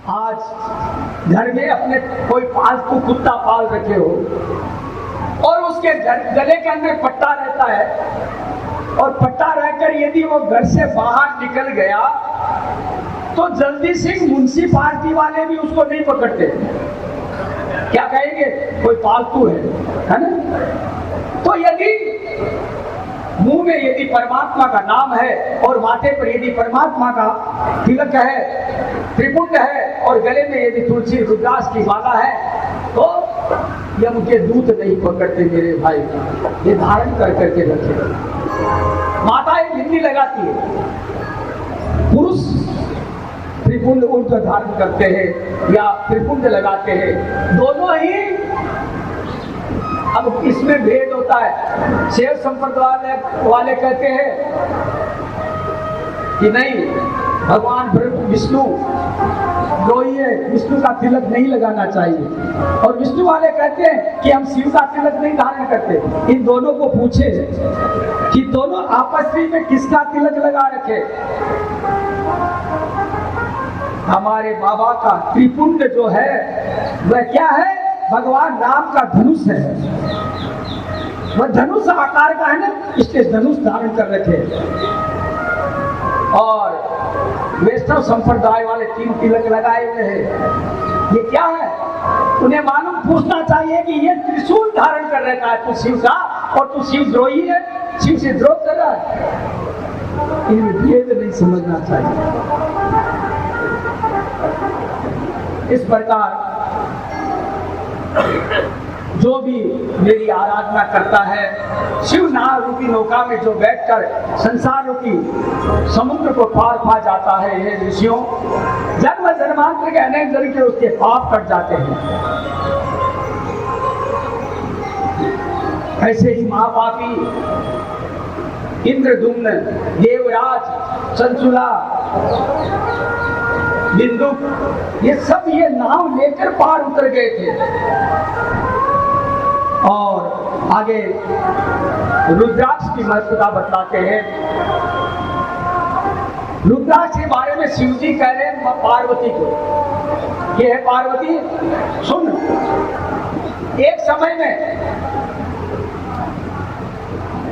आज घर में अपने कोई पालतू कुत्ता पाल रखे हो और उसके गले के अंदर पट्टा रहता है और पट्टा रहकर यदि वो घर से बाहर निकल गया तो जल्दी से म्युनिसिपालिटी वाले भी उसको नहीं पकड़ते। क्या कहेंगे, कोई पालतू है ना। तो यदि मुंह में यदि परमात्मा का नाम है और माथे पर यदि परमात्मा का तिलक है, त्रिपुंड है और गले में यदि तुलसी रुद्राक्ष की माला है तो ये उनके दूत नहीं पकड़ते मेरे भाई, ये धारण कर करके रखे। माताएं बिंदी लगाती है, पुरुष त्रिपुंड उल्टा धारण करते हैं या त्रिपुंड लगाते हैं, दोनों ही। अब इसमें भेद होता है। शैव संप्रदाय वाले कहते हैं कि नहीं, भगवान विष्णु लोही है, विष्णु का तिलक नहीं लगाना चाहिए। और विष्णु वाले कहते हैं कि हम शिव का तिलक नहीं धारण करते। इन दोनों को पूछे कि दोनों आपस में किसका तिलक लगा रखे। हमारे बाबा का त्रिपुंड जो है वह क्या है, भगवान राम का धनुष है। वह धनुष आकार का है ना, इसलिए धनुष धारण कर रखे। और वैष्णव संप्रदाय वाले 3 तिलक लगाए हुए हैं। ये क्या है, उन्हें मालूम पूछना चाहिए कि ये त्रिशूल धारण कर रखा है तू शिव का, और तू शिव द्रोही है, शिव से द्रोह कर रहा है। इनमें भेद नहीं समझना चाहिए। इस प्रकार जो भी मेरी आराधना करता है, शिव नाम रूपी नौका में जो बैठकर संसार रूपी समुद्र को पार पा जाता है, ये ऋषियों जन्म जन्मांतर के अनेक जन्म के उसके पाप कट जाते हैं। ऐसे ही महापापी इंद्रदुम्न, देवराज, चंचुला, बिंदु, ये सब ये नाव लेकर पार उतर गए थे। और आगे रुद्राक्ष की महत्वता बताते हैं। रुद्राक्ष के बारे में शिव जी कह रहे हैं पार्वती को, ये है पार्वती सुन, एक समय में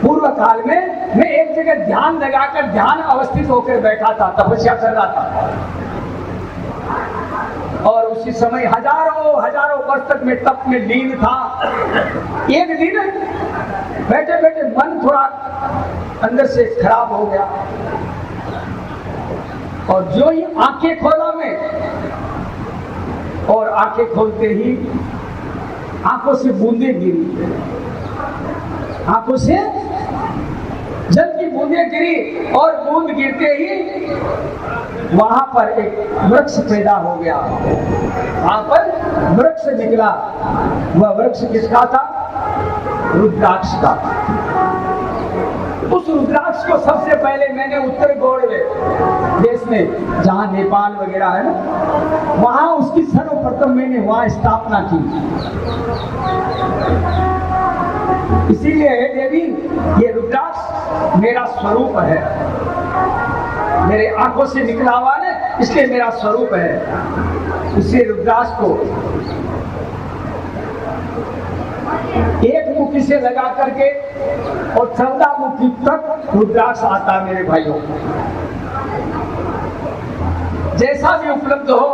पूर्व काल में मैं एक जगह ध्यान लगाकर ध्यान अवस्थित होकर बैठा था, तपस्या कर रहा था। और उसी समय हजारों वर्ष तक मैं तप में लीन था। एक दिन बैठे बैठे मन थोड़ा अंदर से खराब हो गया और जो ही आंखें खोला मैं, और आंखें खोलते ही आंखों से बूंदें गिरी, आंखों से जल की बूंदें गिरी और बूंद गिरते ही वहां पर एक वृक्ष पैदा हो गया। वहां पर वृक्ष निकला। वह वृक्ष किसका था? रुद्राक्ष का। उस रुद्राक्ष को सबसे पहले मैंने उत्तर गोड़ देश में, जहां नेपाल वगैरह है ना, वहां उसकी सर्वप्रथम मैंने वहां स्थापना की। इसीलिए देवी, ये रुद्राक्ष मेरा स्वरूप है, मेरे आंखों से निकला हुआ है, इसलिए मेरा स्वरूप है। इसी रुद्राक्ष को एक मुखी से लगा करके और 14 मुखी तक रुद्राक्ष आता है मेरे भाइयों। जैसा भी उपलब्ध हो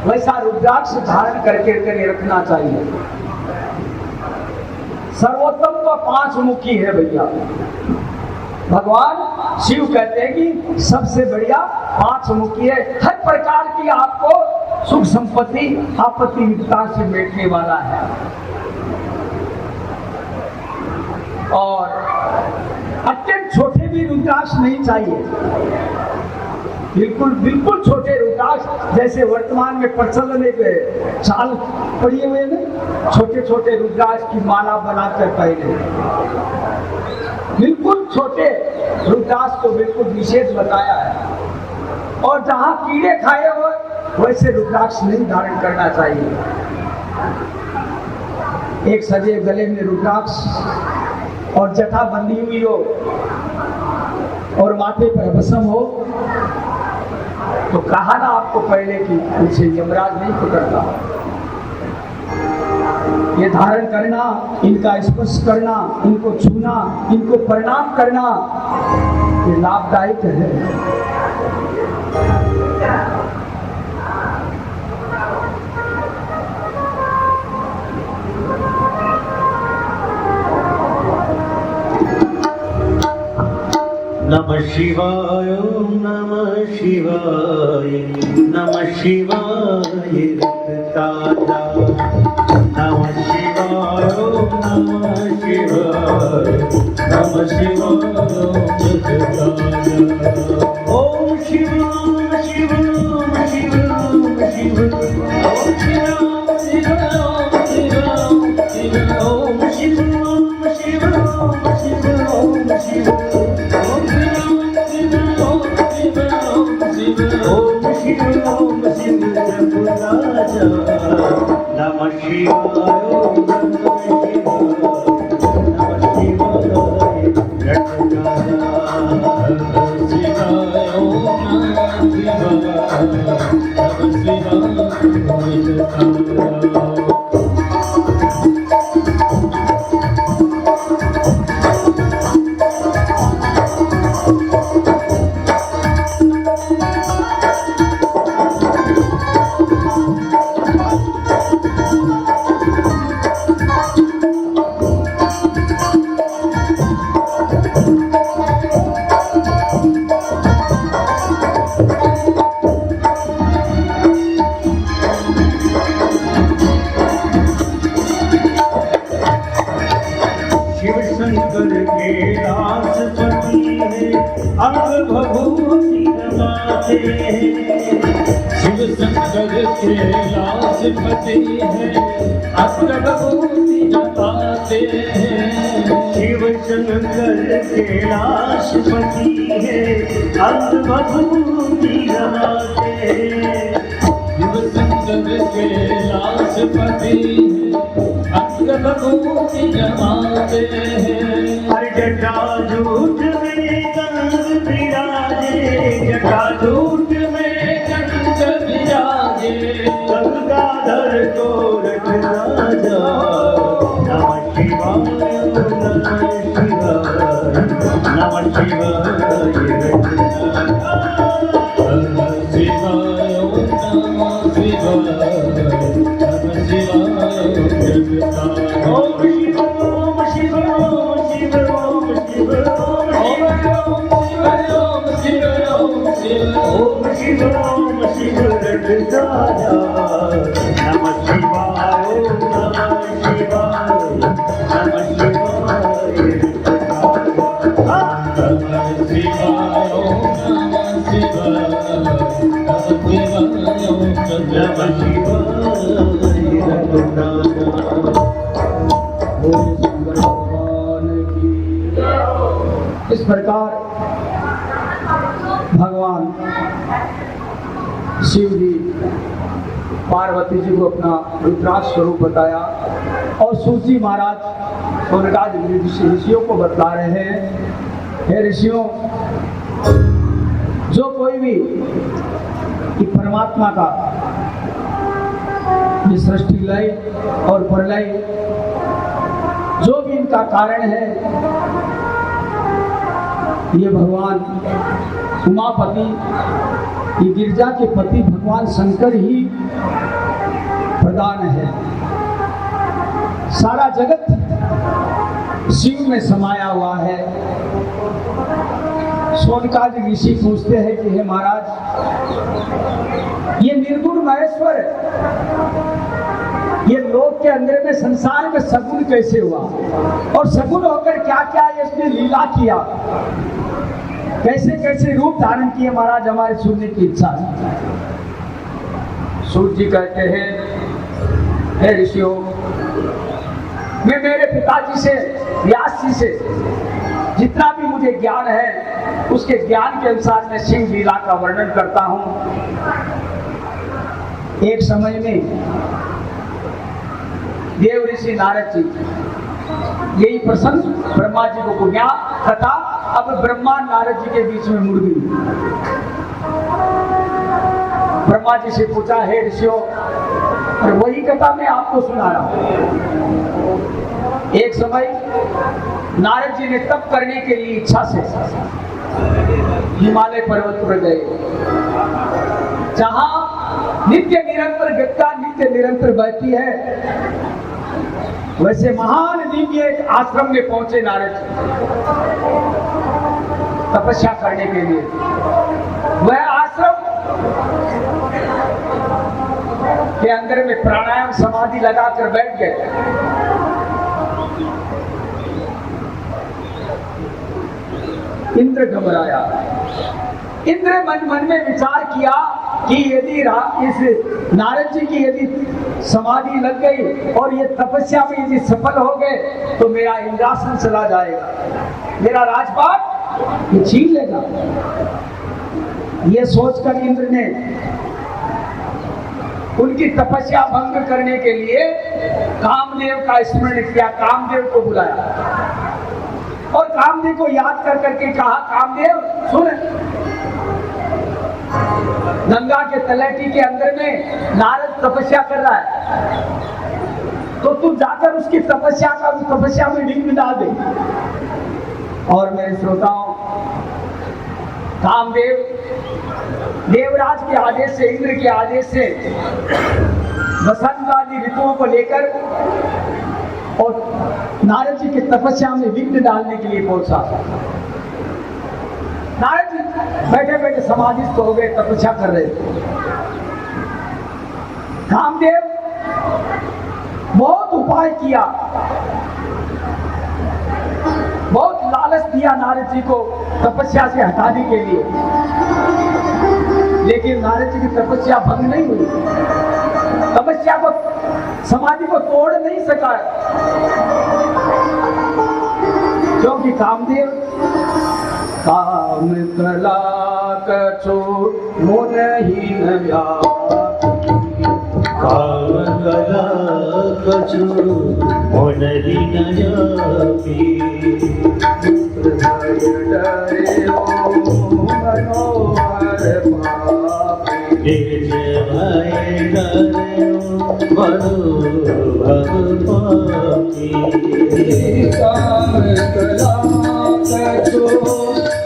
वैसा रुद्राक्ष धारण करके रखना चाहिए। सर्वोत्तम तो 5 मुखी है भैया। भगवान शिव कहते हैं कि सबसे बढ़िया 5 मुखी है। हर प्रकार की आपको सुख संपत्ति आपत्ति विपदा से बैठने वाला है। और अत्यंत छोटे भी रुद्राक्ष नहीं चाहिए, बिल्कुल छोटे रुद्राक्ष, जैसे वर्तमान में प्रचलन पे चाल पड़े हुए ना, छोटे रुद्राक्ष की माला बनाकर पहने, बिल्कुल छोटे रुद्राक्ष को बिल्कुल विशेष बताया है। और जहां कीड़े खाए हुए वैसे रुद्राक्ष नहीं धारण करना चाहिए। एक सजे गले में रुद्राक्ष और जटा बंधी हुई हो और माथे पर भस्म हो तो कहा ना आपको पहले कि उनसे यमराज नहीं पकड़ता। ये धारण करना, इनका स्पर्श करना, इनको छूना, इनको प्रणाम करना, ये लाभदायक है। नमः शिवाय नमः शिवाय नमः शिवाय रक्तताजा नमः शिवाय नमः शिवाय नमः शिवाय रक्तताजा ओम शिवाय शिवाय शिवाय शिवाय ओम शिवाय शिवाय शिवाय ओम शिवाय शिवाय शिवाय ओम शिवाय नमः पति है अग्रभूति जताते शिव शंकर कैलाशपति है अग्रभूति जताते शिव शंकर कैलाशपति अग्रभूति जताते हर जटाजूट में गंग विराजे जटाजूट में गंग विराजे गंगाधर को रखना जा नमः शिवाय नमः शिवाय नमः शिवाय नमः शिवाय नमः शिवाय ओम शिव ओम शिव ओम शिव रटदाजा नमः शिवाय नमः शिवाय नमः शिवाय नमः शिवाय नमः शिवाय नमः शिवाय रटदाजा बोले शंकर भगवान की। इस प्रकार भगवान शिव जी पार्वती जी को अपना रुद्राक्ष स्वरूप बताया और सूजी महाराज सोनकाद ऋषियों को बतला रहे हैं, हे ऋषियों, जो कोई भी कि परमात्मा का ये सृष्टि लय और प्रलय जो भी इनका कारण है, ये भगवान उमापति, ये गिरजा के पति भगवान शंकर ही प्रधान है। सारा जगत शिव में समाया हुआ है। सोनकादि ऋषि पूछते हैं कि हे महाराज, ये निर्गुण महेश्वर ये लोक के अंदर में संसार में सगुण कैसे हुआ और सगुण होकर क्या क्या इसने लीला किया, कैसे कैसे रूप धारण किए महाराज, हमारे सुनने की इच्छा है। सूर्य जी कहते हैं, हे ऋषियों, मैं मेरे पिताजी से व्यास जी से जितना भी मुझे ज्ञान है उसके ज्ञान के अनुसार मैं शिव लीला का वर्णन करता हूं। एक समय में देव ऋषि नारद जी यही प्रसंग ब्रह्मा जी को ज्ञान कथा अब ब्रह्मा नारद जी के बीच में मुड़ गई। ब्रह्मा जी से पूछा, हे ऋषियों, और वही कथा मैं आपको सुना रहा हूं। एक समय नारद जी ने तप करने के लिए इच्छा से हिमालय पर्वत पर गए, जहां नित्य निरंतर गंगा नित्य निरंतर बहती है। वैसे महान दिव्य एक आश्रम में पहुंचे नारद तपस्या करने के लिए। वह आश्रम के अंदर में प्राणायाम समाधि लगाकर बैठ गए। इंद्र घबराया। इंद्र मन मन में विचार किया कि यदि इस नारद जी की यदि समाधि लग गई और ये तपस्या में यदि सफल हो गए तो मेरा इंद्रासन चला जाएगा, मेरा राजपाट ये छीन लेगा। ये सोचकर इंद्र ने उनकी तपस्या भंग करने के लिए कामदेव का स्मरण किया, कामदेव को बुलाया और कामदेव को याद कर करके कहा, कामदेव सुन, गंगा के तलहटी के अंदर में नारद तपस्या कर रहा है, तो तू जाकर उसकी तपस्या में विघ्न डाल दे। और मेरे श्रोताओं, कामदेव देवराज के आदेश से, इंद्र के आदेश से वसंत आदि ऋतुओं को लेकर और नारद जी की तपस्या में विघ्न डालने के लिए पहुंचा। नारद जी बैठे बैठे समाधिस्थ हो गए, तपस्या कर रहे थे। कामदेव बहुत उपाय किया, बहुत लालच दिया नारद जी को तपस्या से हटाने के लिए, लेकिन नारद जी की तपस्या भंग नहीं हुई, तपस्या को समाधि को तोड़ नहीं सका, क्योंकि कामदेव काम कला कछो मुनहीन व्यापी, काम कला कछु मुनहीन व्यापी, डरे मनोहर पापी, तेज भय डरे मनोहर पापी। काम कला कछो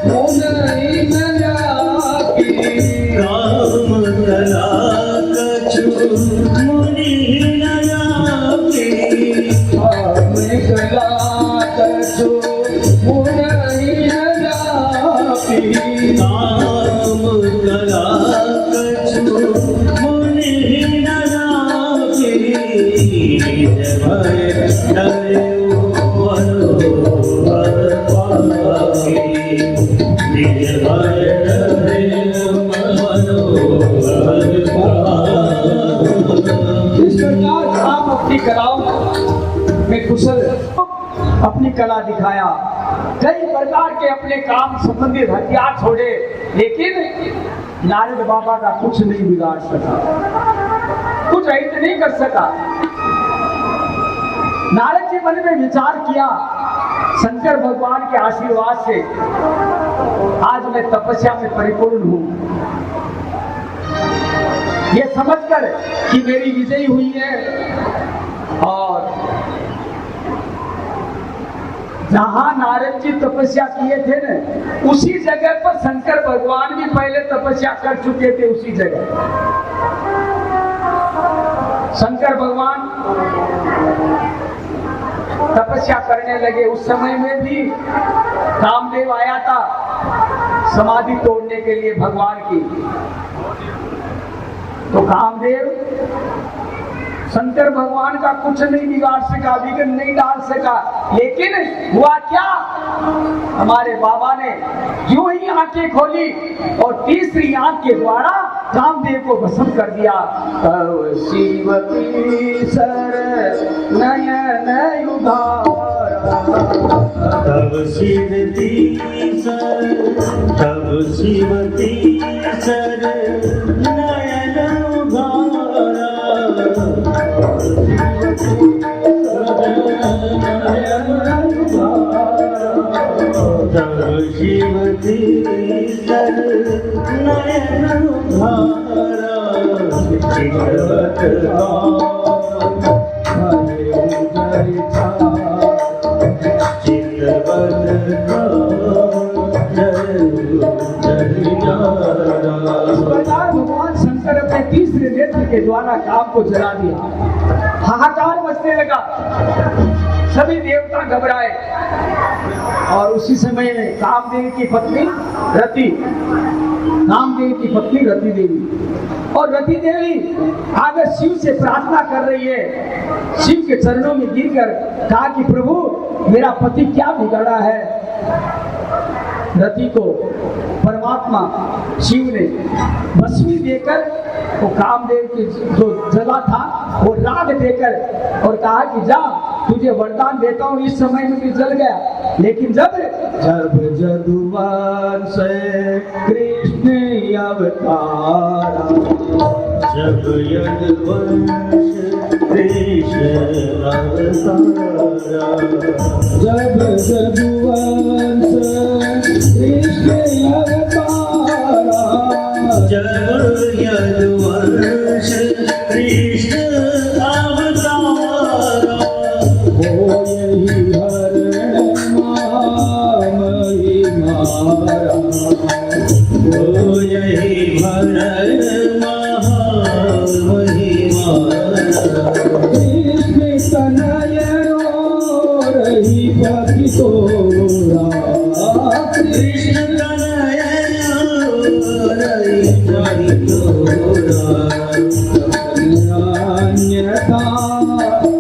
मुनहीन व्यापी, काम कला कछु मुनहीन व्यापी, काम कला कछो मुनहीन व्यापी, काम कला कछु मुनहीन व्यापी, तेज भय डरे मनोहर पापी, तेज भय डरे मनोहर पापी। इस प्रकार आप अपनी कलाओं में कुशल अपनी कला दिखाया, कई प्रकार के अपने काम संबंधित हथियार छोड़े, लेकिन नारद बाबा का कुछ नहीं बिगाड़ सका, कुछ अहित नहीं कर सका। नारद जी मन में विचार किया, शंकर भगवान के आशीर्वाद से आज मैं तपस्या में परिपूर्ण हूं, ये समझकर कि मेरी विजय हुई है, और जहां नारद जी तपस्या किए थे न, उसी जगह पर शंकर भगवान भी पहले तपस्या कर चुके थे। उसी जगह शंकर भगवान तपस्या करने लगे। उस समय में भी कामदेव आया था समाधि तोड़ने के लिए भगवान की। तो कामदेव शंकर भगवान का कुछ नहीं बिगाड़ सका, विघ्न नहीं डाल सका, लेकिन हुआ क्या, हमारे बाबा ने यूं ही आंखें खोली और तीसरी आंख के द्वारा कामदेव को भस्म कर दिया। तव शिव सर नयन उधारा, तब शिव तीसर, तब शिव तीसर नयन उधारा, तब शिवती सर नयन धारा चितवत भगवान शंकर अपने तीसरे नेत्र के द्वारा काम को जला दिया। हाहाकार मचने लगा, सभी देवता घबराए। और उसी समय में कामदेव की पत्नी रति देवी और रति देवी आगे शिव से प्रार्थना कर रही है। शिव के चरणों में गिरकर कहा कि प्रभु मेरा पति क्या बिगड़ा है। रति को परमात्मा शिव ने भस्मी देकर वो कामदेव की जो जला था वो राग देकर और कहा कि जा तुझे वरदान देता हूँ, इस समय में भी जल गया। लेकिन जब जदुवंश से कृष्ण अवतारा, जब यदुवंश कृष्ण अवतारा, जब जदुवंश कृष्ण अवतारा, जब यदुवंश कृष्ण अवतारा, हो यही हरण महामहिमारा, हो यही हरण महामहिमारा, कृष्ण तनयनो रही पति तोरा, कृष्ण तनयनो रही पति तोरा, अन्यथा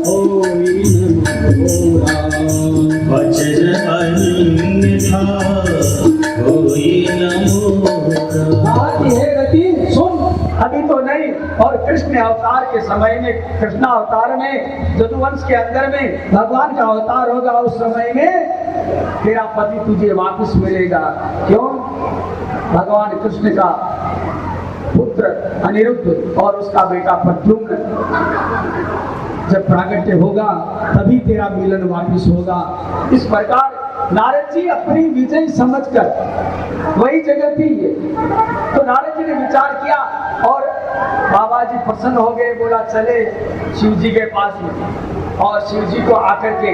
होई न मोरा। वचन अन्यथा होई न मोरा। हे रति सुन, अभी तो नहीं। और कृष्ण अवतार के समय में, कृष्ण अवतार में, जदुवंश के अंदर में भगवान का अवतार होगा, उस समय में तेरा पति तुझे वापस मिलेगा। क्यों? भगवान कृष्ण का पुत्र अनिरुद्ध और उसका बेटा प्रद्युम्न जब प्रागट्य होगा तभी तेरा मिलन वापिस होगा। इस प्रकार नारद जी अपनी विजय समझकर वही जगह थी ये, तो नारद जी ने विचार किया और बाबा जी प्रसन्न हो गए। बोला चले शिव जी के पास में, और शिव जी को आकर के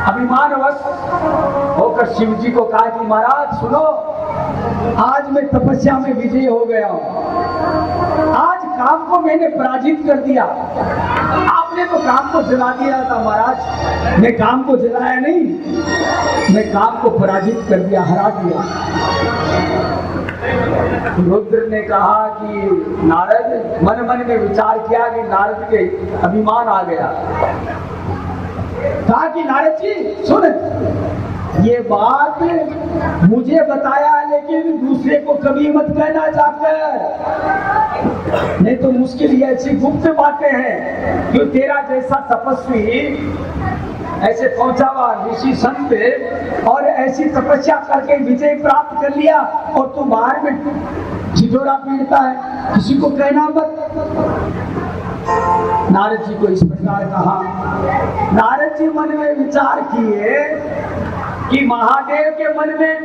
अभिमानवश होकर शिव जी को कहा कि महाराज सुनो, आज मैं तपस्या में विजय हो गया हूँ, आज काम को मैंने पराजित कर दिया। आपने तो काम को जला दिया था महाराज, मैं काम को जलाया नहीं, मैं काम को पराजित कर दिया, हरा दिया। रुद्र ने कहा कि नारद, मन मन में विचार किया कि नारद के अभिमान आ गया। कहा कि नारद जी सुन, ये बात मुझे बताया लेकिन दूसरे को कभी मत कहना जाकर, नहीं तो मुश्किल ये ऐसी गुप्त बातें हैं। क्यों तेरा जैसा तपस्वी ऐसे पहुंचा हुआ ऋषि संत और ऐसी तपस्या करके विजय प्राप्त कर लिया और तू बाहर में झिझोरा पीटता है, किसी को कहना मत। नारद जी को इस प्रकार कहा। नारद जी मन में विचार किए कि महादेव के मन में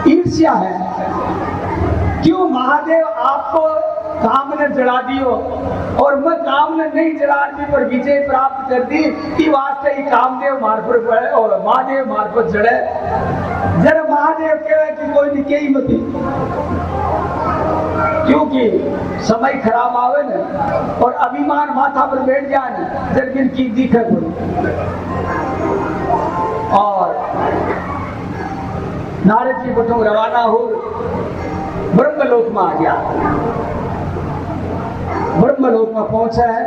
ईर्ष्या है। क्यों महादेव आपको कामना जला दियो और मैं कामना नहीं जला दी पर विजय प्राप्त कर दी, कि वास्ते ही कामदेव मार्फत बढ़े और महादेव मार्फत जड़े। जरा महादेव कहे कि कोई निके ही मती, क्योंकि समय खराब आवे न और अभिमान माथा पर बैठ जाए न, जरगिन की दिखे बोलो। और नारद जी बटों रवाना हो ब्रह्मलोक में आ गया। ब्रह्मलोक में पहुंचा है,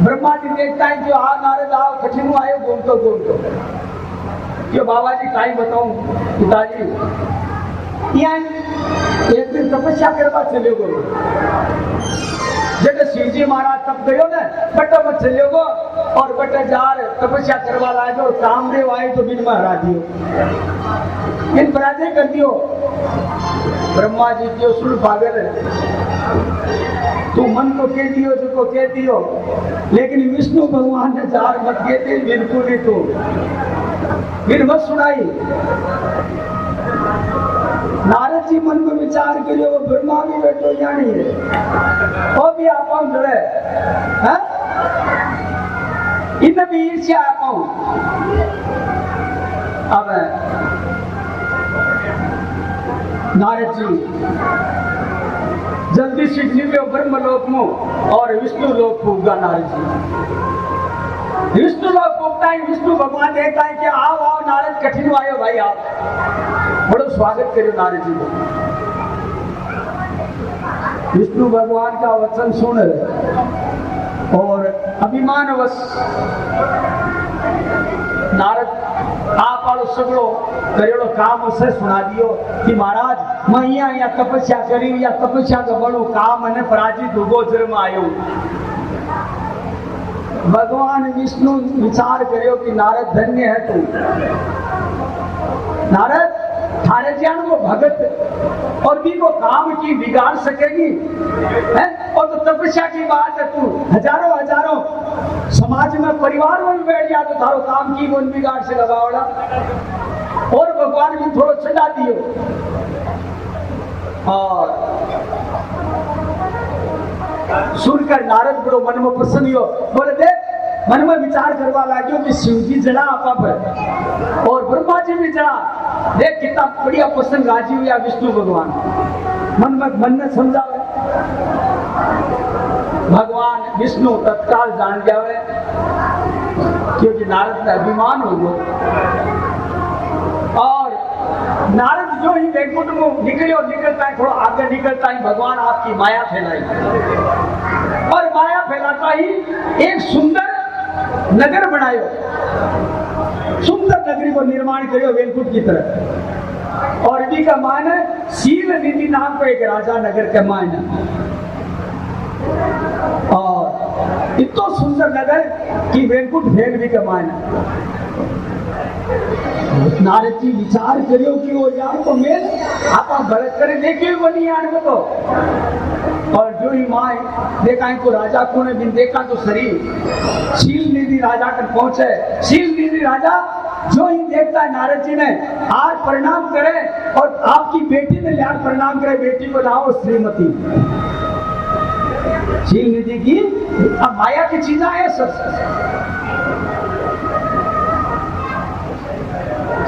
ब्रह्मा जी देखता है कि हाँ नारद आओ, कठिन आयो घूमतो घूमतो। क्यों बाबा जी काई बताऊं पिताजी, यहाँ एक दिन तपस्या करवा चले गो, जब शिव जी महाराज तब गयो न बटा मत चले गो और बटा जार तपस्या करवा लाए और कामदेव आए तो बिन में हरा दियो, इन पराजय कर दियो। ब्रह्मा जी क्यों सुन पागल तू मन को कह दियो जो को कह दियो, लेकिन विष्णु भगवान ने जार मत कहते बिल्कुल ही। तू फिर मत सुनाई। नारद जी मन में विचार करियो, वो ब्रह्मा भी बैठो यानी है, वो भी आप जुड़े हैं, इन भी ईर्ष्या आप। अब नारद जी जल्दी सीख लीजिए ब्रह्मलोक में और विष्णु लोक पूगा। नारद जी विष्णु लोक पूगता है, विष्णु भगवान देखता है कि आओ आओ नारद, कठिन आयो भाई, आप बड़ो स्वागत करियो नारद जी को। विष्णु भगवान का वचन सुन और अभिमानवश नारद आप वालों सगड़ो करेड़ो काम उसे सुना दियो कि महाराज मैं यहाँ तपस्या करी, या तपस्या का बड़ो काम है पराजित उगो जन्म आयो। भगवान विष्णु विचार करियो कि नारद धन्य है तू, नारद थारे जान वो भगत और भी वो काम की बिगाड़ सकेगी है? और तो तपस्या की बात है, तू हजारों हजारों समाज में परिवार में बैठ जा तो थारो काम की वो बिगाड़ से लगावड़ा। और भगवान भी थोड़ा चढ़ा दियो और सुनकर नारद बड़ो मन में प्रसन्न हो, बोले देख मन में विचार करवा लगे कि शिव जी जड़ा आपा पर और ब्रह्मा जी भी जड़ा, देख कितना बढ़िया प्रसन्न राजी हुआ विष्णु भगवान। मन में समझावे भगवान विष्णु तत्काल जान जावे, क्योंकि नारद का अभिमान हो गया। और नारद जो ही वैकुंठ में निकलता है, थोड़ा आगे निकलता ही भगवान आपकी माया फैलाई और माया फैलाता ही एक सुंदर नगर बनायो, सुंदर नगरी को निर्माण करियो वैकुंठ की तरह। और इसी का मान है शील निधि नाम को एक राजा नगर का मान है। और इतना सुंदर नगर कि वैकुंठ भेद भी कमान है। नारद जी विचार करियो कि वो यार को मेल आप गलत करे देखे बनी यार को। और जो ही माए देखा को राजा को ने बिन देखा तो शरीर शील निधि राजा तक पहुंचे। शील निधि राजा जो ही देखता है नारद जी ने आज प्रणाम करे और आपकी बेटी ने यार प्रणाम करे, बेटी को नाम श्रीमती। शील निधि की अब माया की चीजा है सब।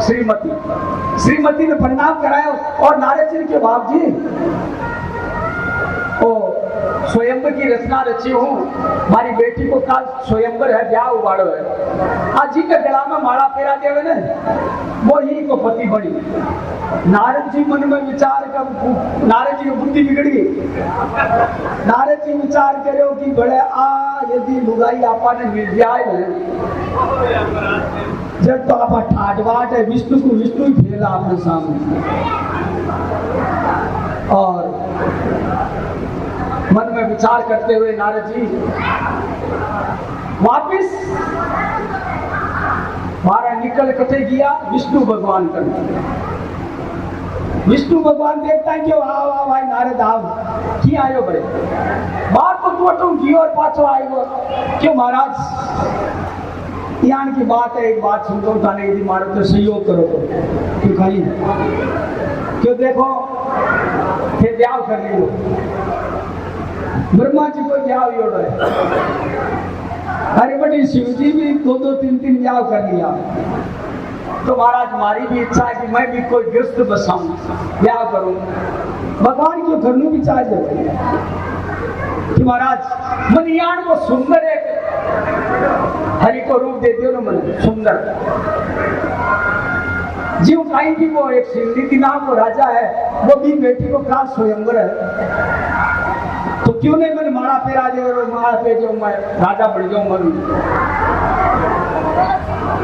श्रीमती ने प्रणाम कराया और नारद जी के बाप जी ओ स्वयंवर की रचना रची हूँ, मारी बेटी को काल स्वयंवर है, ब्याह उबाड़ो है। आज जी के गला में माला फेरा देवे ने वो ही को पति बनी। नारद जी मन में विचार कर, नारद जी की बुद्धि बिगड़ गई। नारद जी विचार करो कि बड़े यदि लुगाई आपा ने मिल जाए जब तो आप ठाट बाट है, विष्णु को विष्णु ही फैला अपने सामने। और मन में विचार करते हुए नारद जी वापिस मारा निकल कटे गया विष्णु भगवान कर। विष्णु भगवान देखता है कि वाह भाई नारद आओ की आयो बड़े बात तो टूटू की और पाछो आएगो क्यों महाराज यान की बात है। एक बात सुन दो थाने यदि मारो तो सहयोग करो तो क्यों खाली क्यों देखो फिर ब्याह कर लियो। ब्रह्मा जी को ब्याह योड़ है, अरे बड़ी शिव जी भी दो तीन ब्याह कर लिया। तो महाराज मारी भी इच्छा है कि मैं भी कोई गृहस्थ बसाऊं, ब्याह करूं। भगवान क्यों करनू भी चाहिए कि महाराज मनियान को सुंदर एक हरि को रूप दे दियो ना, मन सुंदर जीव कहीं भी वो एक सिंधी नाम को राजा है, वो भी बेटी को काल स्वयंवर है। तो क्यों नहीं मैंने माड़ा फेरा दे माड़ा पे जो मैं राजा बढ़ जाऊं मरू।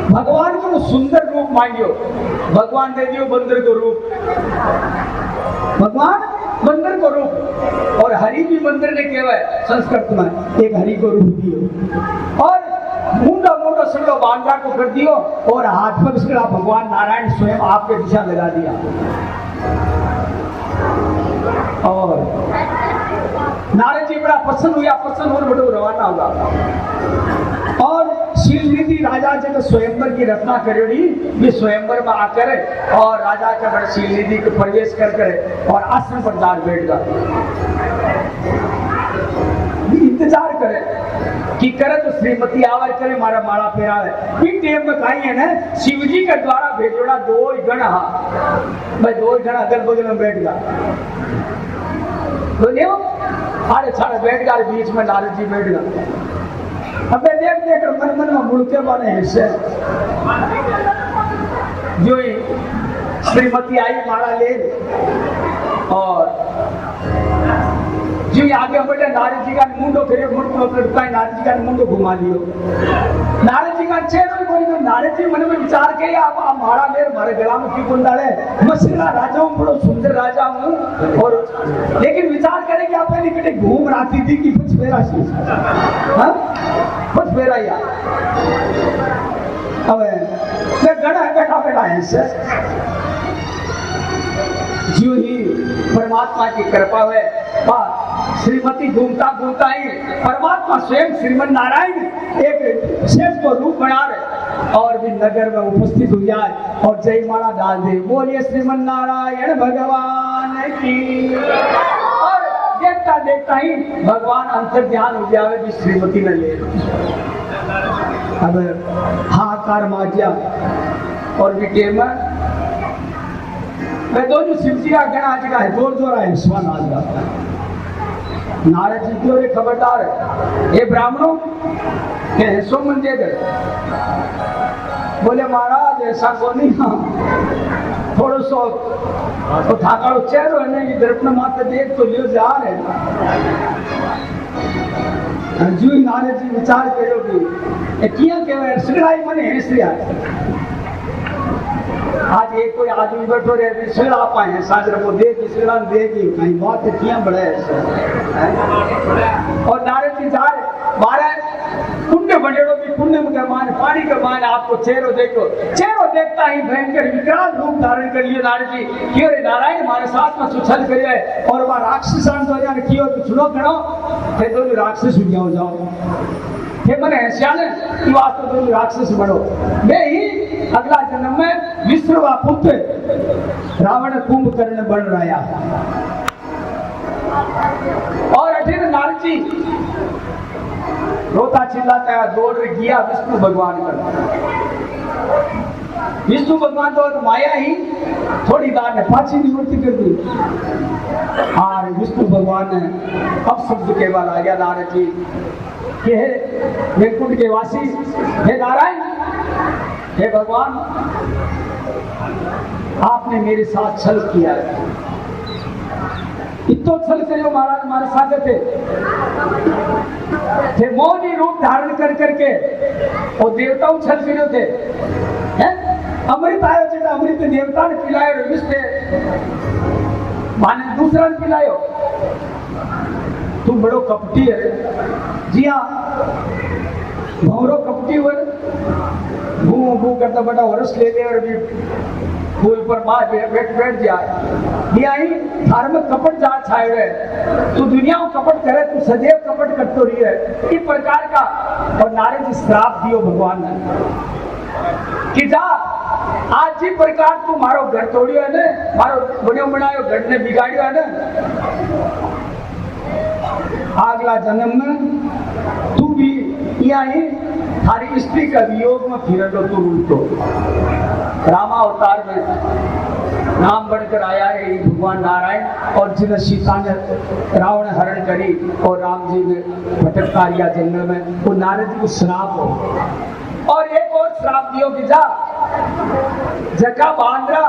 भगवान को सुंदर रूप मांगियो, भगवान दे दियो बंदर को रूप। भगवान बंदर को रूप और हरि भी बंदर ने केवल संस्कृत में एक हरि को रूप दियो और मुंडा सगड़ो बांधा को कर दियो और हाथ पर उसका भगवान नारायण स्वयं आपके दिशा लगा दिया। और नारद जी बड़ा पसंद हुआ, पसंद होने बड़ो रवाना हुआ। और शीलनिधि राजा जी ने स्वयंवर की रचना करेड़ी, ये स्वयंवर में आकर और राजा के बड़े शीलनिधि को प्रवेश कर और आसन पर जाकर बैठ गया। इंतजार करे कि करे तो श्रीमती आवर करे मारा माला फेरावे। इन टेम में कहीं है ना शिव जी के द्वारा भेजोड़ा दो ही गण, मैं दो ही गण अगल बगल में बैठ गया। बोलियो साढ़े साढ़े बैठ गया, बीच में नारद जी बैठ गया। अब देख देख मन मन में मुड़के वाले हिस्से जो ही श्रीमती आई माला ले और जी आगे बढ़े, नारद जी का मुंडो फिर नारद जी का मुंडो घुमा लियो। नारद जी का चेहरा बोली तो नारद जी मन में विचार के आप मारा मेरे मारे गला में क्यों डाले, मसला राजा हूँ, बड़ो सुंदर राजा हूँ। और लेकिन विचार करें कि आप पहले बेटे घूम राती थी कि कुछ मेरा चीज, हाँ कुछ मेरा यार। अब मैं गड़ा बैठा बैठा है जो ही परमात्मा की कृपा है, श्रीमती घूमता घूमता ही परमात्मा स्वयं श्रीमन नारायण एक शेष को रूप बना रहे और भी नगर में उपस्थित हो जाए और जय माला डाल दे, बोलिए श्रीमन नारायण भगवान की। और देखता देखता ही भगवान अंतर ध्यान हो जावे भी श्रीमती ने ले। अब हाहाकार माजिया और भी मैं तो जो शिव जी का गण आज का है जोर जोर है स्वान आज का। नारद जी की ओर खबरदार है, ये ब्राह्मणों के हिस्सों मन दे गए। बोले महाराज ऐसा को नहीं, हाँ थोड़ा सो तो थाकाड़ो चेहरो है नहीं, दर्पण मात्र देख तो लियो जा रहे। जो ही नारद जी विचार करो कि किया कहवे श्रीराई मने हेसरिया आज एक कोई आदमी बैठो रहे श्रीला पाए साजर को देगी श्रीला देगी कहीं बात किया बड़े और नारद जी जा रहे बारह पुण्य बनेड़ो भी पुण्य के मान पानी के मान आपको चेहरो देखो, चेहरो देखता ही भयंकर विकराल रूप धारण कर लियो नारद जी। क्यों रे नारायण हमारे साथ में सुछल करे और वह राक्षसान तो यार कियो सुनो करो थे तो राक्षस हो जाओ थे मने श्याने की बात तो राक्षस बनो। मैं ही अगला जन्म में विश्रवा पुत्र रावण कुंभकर्ण बन रहा और अठिन नारद जी रोता चिल्लाता है दौड़ गया विष्णु भगवान कर। विष्णु भगवान तो माया ही थोड़ी बार ने पाची निवृत्ति कर दी और विष्णु भगवान ने अब शब्द केवल आ गया नारद जी कि हे वैकुंठ के वासी, हे नारायण, हे भगवान, आपने मेरे साथ छल किया है। इतो छल से जो महाराज हमारे साथ थे मोहनी रूप धारण कर करके और देवताओं छल करे थे। अमृत आयो चेता अमृत देवता ने पिलायो विष्णु माने दूसरा ने पिलायो। तुम बड़ो कपटी है। जी हाँ भौरो कपटी हुए भू भू करता बड़ा वर्ष ले ले और भी फूल पर मार बैठ जाए यही धार्मिक कपट जा छाए हुए तू दुनिया में कपट करे तू सदैव कपट करते रही है इस प्रकार का। और नारद जी श्राप दियो भगवान ने कि जा आज जी प्रकार तू मारो घर तोड़ियो है ने मारो बनो बनायो घर ने बिगाड़ियो है ने अगला जन्म में तू भी यही थारी स्त्री का वियोग में फिर लो तू उल्टो। रामा अवतार में नाम बढ़कर आया है भगवान नारायण और जिन्हें सीता ने रावण हरण करी और राम जी ने भटकतारिया जंगल में वो नारद जी को श्राप हो। और एक और श्राप दियो कि जा जका बांद्रा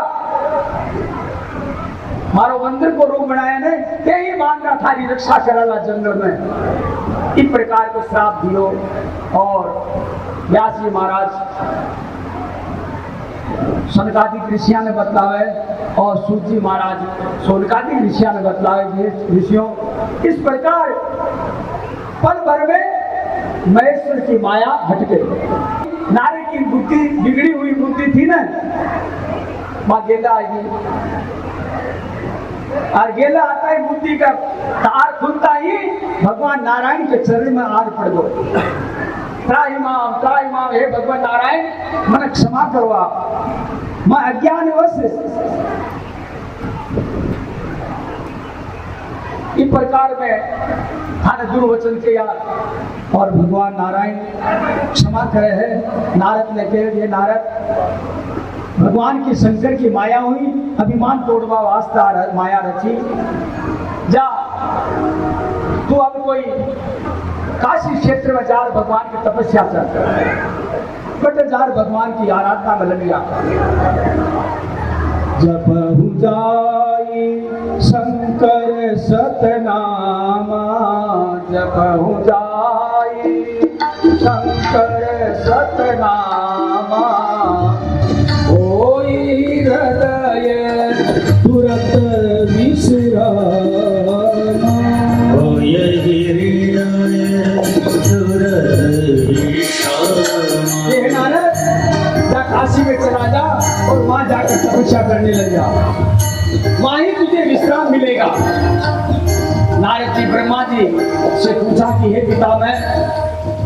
मारो मंदिर को रूप बनाया ने यही बांद्रा थारी रक्षा कराला जंगल में इस प्रकार को श्राप दियो। और व्यास जी महाराज सनकादिक ऋषियों ने बतलावे और सूत जी महाराज सोनकादिक ऋषियों ने बतलावे ऋषियों इस प्रकार पल भर में महेश्वर की माया हट गई। नारी की बुद्धि बिगड़ी हुई बुद्धि थी ना माँ गेला आएगी और गेला आता है बुद्धि का तार खुलता ही भगवान नारायण के चरण में हाथ पड़ दो। त्राहिमाम, हे भगवान नारायण मन क्षमा करो आप, मैं अज्ञानवश इस प्रकार में थाने दुर्वचन किया और भगवान नारायण क्षमा करे है। नारद ने कह दिया, नारद भगवान की शंकर की माया हुई, अभिमान तोड़वा वास्ता माया रची, जा तू अब कोई काशी क्षेत्र में जार भगवान की तपस्या कर, बट जार भगवान की आराधना में लग गया। जपहु जाई शंकर सतनामा, जपहु जाई शंकर सतनामा, होई हृदय तुरत विश्रामा, होय हृदय तुरत विश्रामा। ये नारद जा काशी में चला जा और वहां जाकर तपस्या करने लग जा, वहां ही तुझे विश्राम मिलेगा। नारद जी ब्रह्मा जी से पूछा कि हे पितामह,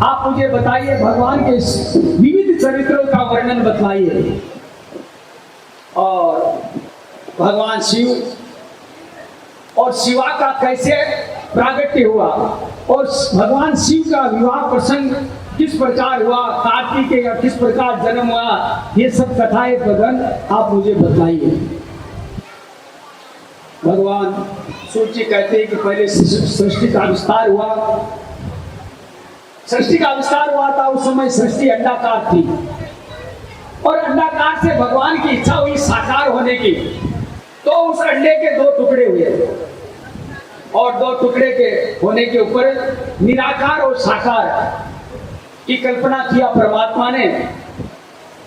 आप मुझे बताइए भगवान के विविध चरित्रों का वर्णन बतलाइए। और भगवान शिव और शिवा का कैसे प्रागट्य हुआ और भगवान शिव का विवाह प्रसंग किस प्रकार हुआ, कार्तिक का किस प्रकार जन्म हुआ, ये सब कथाएं भगवान आप मुझे बताइए। भगवान सूर्य जी कहते हैं कि पहले सृष्टि का विस्तार हुआ। सृष्टि का विस्तार हुआ था, उस समय सृष्टि अंडाकार थी और अंडाकार से भगवान की इच्छा हुई साकार होने की, तो उस अंडे के दो टुकड़े हुए और दो टुकड़े के होने के ऊपर निराकार और साकार की कल्पना किया परमात्मा ने।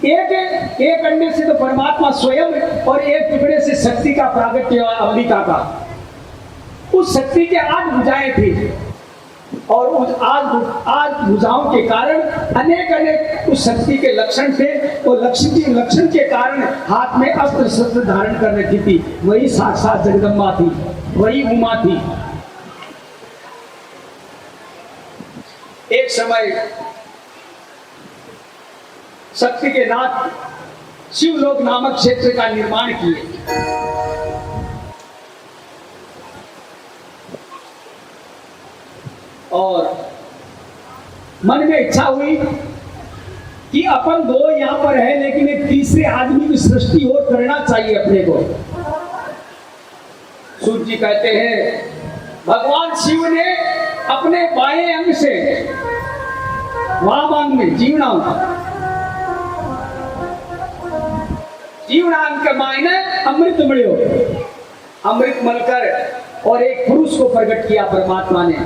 एक अंडे से तो परमात्मा स्वयं और एक टुकड़े से शक्ति का प्रागट्य हुआ, अंबिका का। उस शक्ति के 8 भुजाएं थी और उस 8 भुजाओं के कारण अनेक उस शक्ति के लक्षण थे और लक्षण के कारण हाथ में अस्त्र शस्त्र धारण कर रखी थी। वही साक्षात जगदम्बा थी, वही उमा थी। एक समय शक्ति के नाथ शिवलोक नामक क्षेत्र का निर्माण किए। और मन में इच्छा हुई कि अपन 2 यहां पर है, लेकिन एक तीसरे आदमी की सृष्टि और करना चाहिए अपने को। सूर्य जी कहते हैं भगवान शिव ने अपने बाएं अंग से वाम अंग में जीवनांग के मायने अमृत मिलो, अमृत मलकर और एक पुरुष को प्रकट किया परमात्मा ने।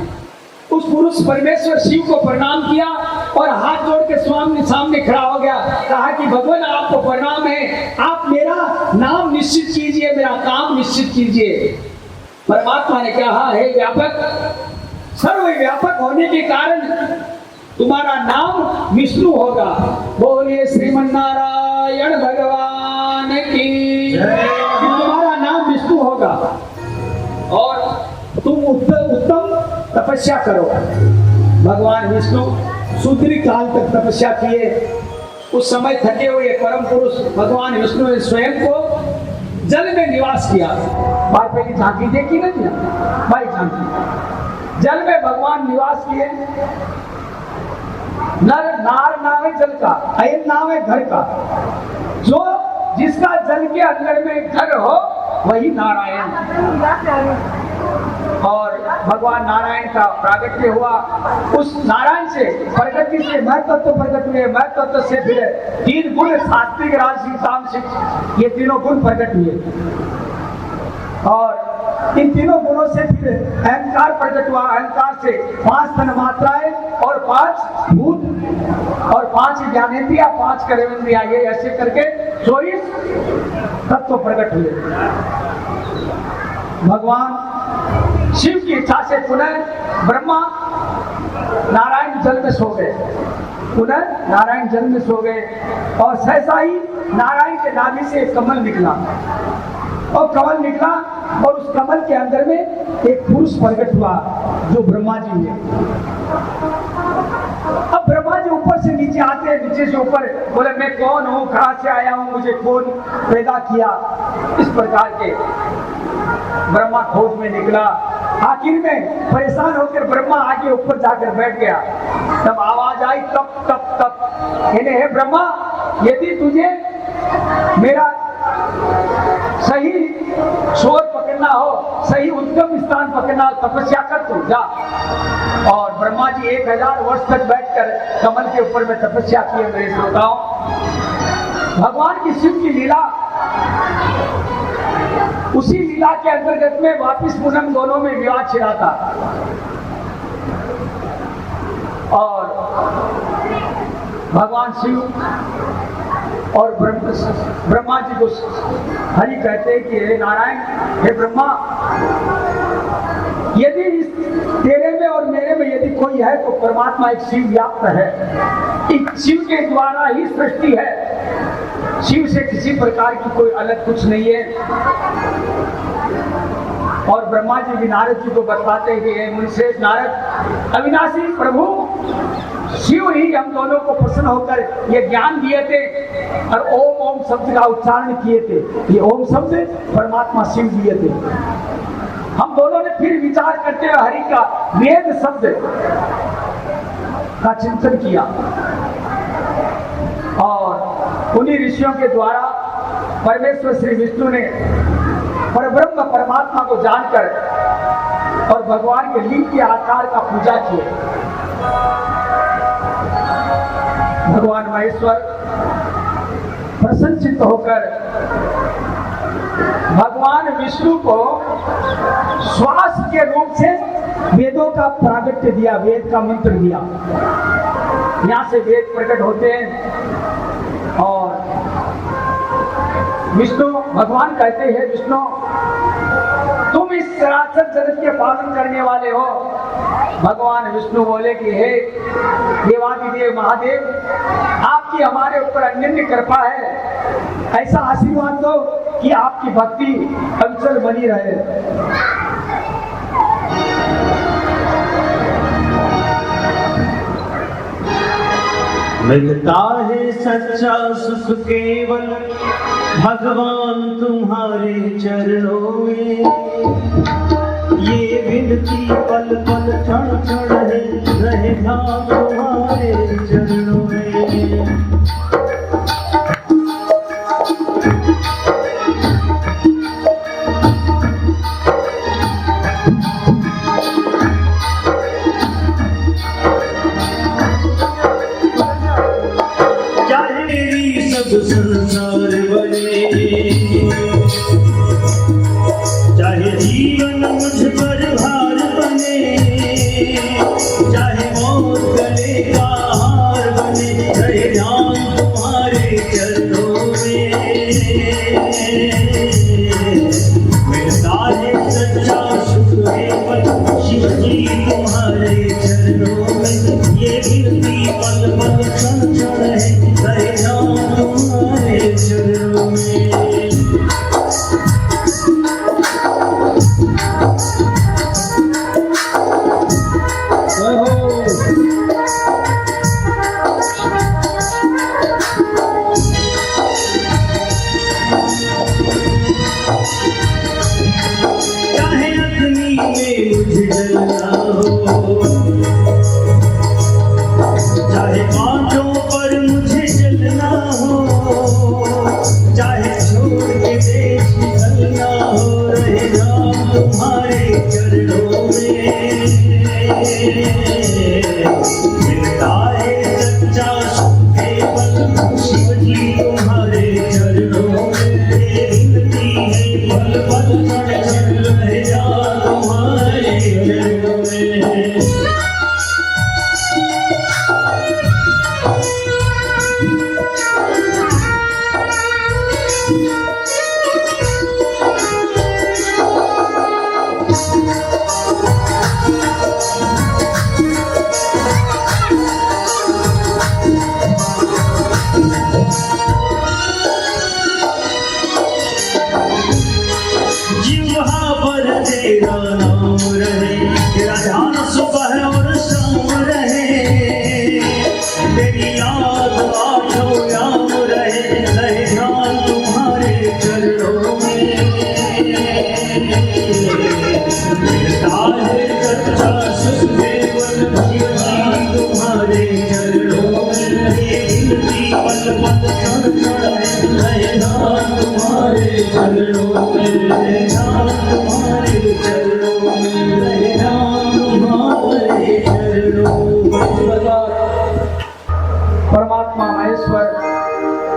उस पुरुष परमेश्वर शिव को प्रणाम किया और हाथ जोड़ के स्वामी सामने खड़ा हो गया। कहा कि भगवान आपको प्रणाम है, आप मेरा नाम निश्चित कीजिए, मेरा काम निश्चित कीजिए। परमात्मा ने कहा हे व्यापक, सर्वव्यापक होने के कारण तुम्हारा नाम विष्णु होगा। बोलिए श्रीमन नारायण भगवान की जय। तुम्हारा नाम विष्णु होगा और तुम उत्तम तपस्या करो। भगवान विष्णु सुदीर्घ काल तक तपस्या किए। उस समय थके हुए परम पुरुष भगवान विष्णु ने स्वयं को जल में निवास किया। बात पहली झांकी देखी ना जी, भाई झांकी जल में भगवान निवास किए। नार नाम है जल का, अयन नाम है घर का। जो जिसका जल के अंदर में घर हो वही नारायण। और भगवान नारायण का प्रागट्य हुआ। उस नारायण से प्रकृति से मैं तत्व प्रकट हुए, मैं तत्व से फिर 3 गुण सात्विक राजसिक तामसिक, ये 3 गुण प्रकट हुए। और इन 3 गुणों से फिर अहंकार प्रकट हुआ। अहंकार से 5 तन्मात्राएं और 5 भूत और 5 ज्ञानेंद्रिया, 5 कर्मेंद्रिया, ये ऐसे करके 24 तत्व प्रकट हुए। भगवान शिव की इच्छा से पुनः ब्रह्मा नारायण जल में सो गए, पुनः नारायण जल में सो गए। और सहसा ही नारायण के नाभि से कमल निकला और कमल निकला और उस कमल के अंदर में एक पुरुष प्रकट हुआ जो ब्रह्मा जी है। अब ब्रह्मा जी ऊपर से नीचे आते हैं, नीचे से ऊपर, बोले मैं कौन हूँ, कहाँ से आया हूँ, मुझे कौन पैदा किया, इस प्रकार के ब्रह्मा खोज में निकला। आखिर में परेशान होकर ब्रह्मा आगे ऊपर जाकर बैठ गया। तब आवाज आई तप तप तप, इन्हें है ब्रह्मा, यदि तुझे मेरा सही शोर पकड़ना हो, सही उत्तम स्थान पकड़ना हो, तपस्या कर तू जा। और ब्रह्मा जी 1000 वर्ष तक बैठकर कमल के ऊपर में तपस्या किए। मेरे श्रोताओं, भगवान की शिव की लीला, उसी लीला के अंतर्गत में वापिस पूनम दोनों में विवाह छिड़ा था। और भगवान शिव और ब्रह्मा जी को हरि कहते हैं कि हे नारायण, हे ब्रह्मा, यदि तेरे में और मेरे में यदि कोई है तो परमात्मा एक शिव व्याप्त है। इस शिव के द्वारा ही सृष्टि है, शिव से किसी प्रकार की कोई अलग कुछ नहीं है। और ब्रह्मा जी भी नारद जी को बताते हैं कि हे मुनिश्रेष्ठ नारद, अविनाशी प्रभु शिव ही हम दोनों को प्रसन्न होकर ये ज्ञान दिए थे और ओम ओम शब्द का उच्चारण किए थे। ये ओम शब्द परमात्मा शिव दिए थे। हम दोनों ने फिर विचार करते हुए हरि का वेद शब्द का चिंतन किया और उन्हीं ऋषियों के द्वारा परमेश्वर श्री विष्णु ने परब्रह्म परमात्मा को जानकर और भगवान के लिंग के आकार का पूजा किए। भगवान महेश्वर प्रसन्नचित्त होकर भगवान विष्णु को श्वास के रूप से वेदों का प्रागट्य दिया, वेद का मंत्र दिया। यहाँ से वेद प्रकट होते हैं और विष्णु भगवान कहते हैं, विष्णु तुम इस चराचर जगत के पालन करने वाले हो। भगवान विष्णु बोले कि हे देवादिदेव महादेव, आपकी हमारे ऊपर अनन्य कृपा है, ऐसा आशीर्वाद दो कि आपकी भक्ति अविचल बनी रहे। मिलता है सच्चा सुख केवल भगवान तुम्हारे चरणों में। ये विनती पल पल क्षण क्षण है, रहे ध्यान तुम्हारे चरणों में। संसार बने, चाहे जीवन मुझ पर भार बने, चाहे मौत गले का हार बने, रहे ध्यान तुम्हारे चरणों में। मिलता है सच्चा सुख केवल शिव जी तुम्हारे चरणों में। ये विनती पल पल क्षण क्षण है, रहे ध्यान तुम्हारे चरणों में। चाहे अग्नि में मुझे जलना हो, चाहे कांटों पर मुझे जलना हो, चाहे छोड़ के देश निकलना हो, रहे नाम तुम्हारे चरणों में। मिलता है सच्चा सुख केवल शिव जी तुम्हारे चरणों में। विनती है पल पल क्षण क्षण, रहे नाम तुम्हारे चरणों में। जिह्वा तुम्हारे चरणों में रहना, तुम्हारे चरणों में रहना, तुम्हारे चरणों में। परमात्मा महेश्वर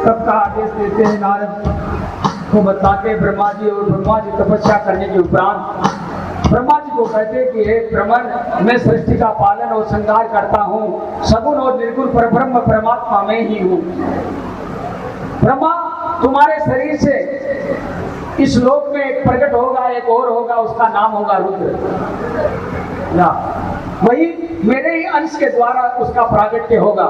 तब का आदेश देते हैं नारद को बताते ब्रह्मा जी, और ब्रह्मा जी तपस्या करने के उपरांत ब्रह्मा जी को कहते हैं कि हे ब्रह्मन, मैं सृष्टि का पालन और संहार करता हूँ, सगुण और निर्गुण परब्रह्म परमात्मा मैं ही हूँ। ब्रह्मा, तुम्हारे शरीर से इस लोक में एक प्रकट होगा, एक और होगा, उसका नाम होगा रुद्र। ना वही मेरे ही अंश के द्वारा उसका प्रागट्य होगा।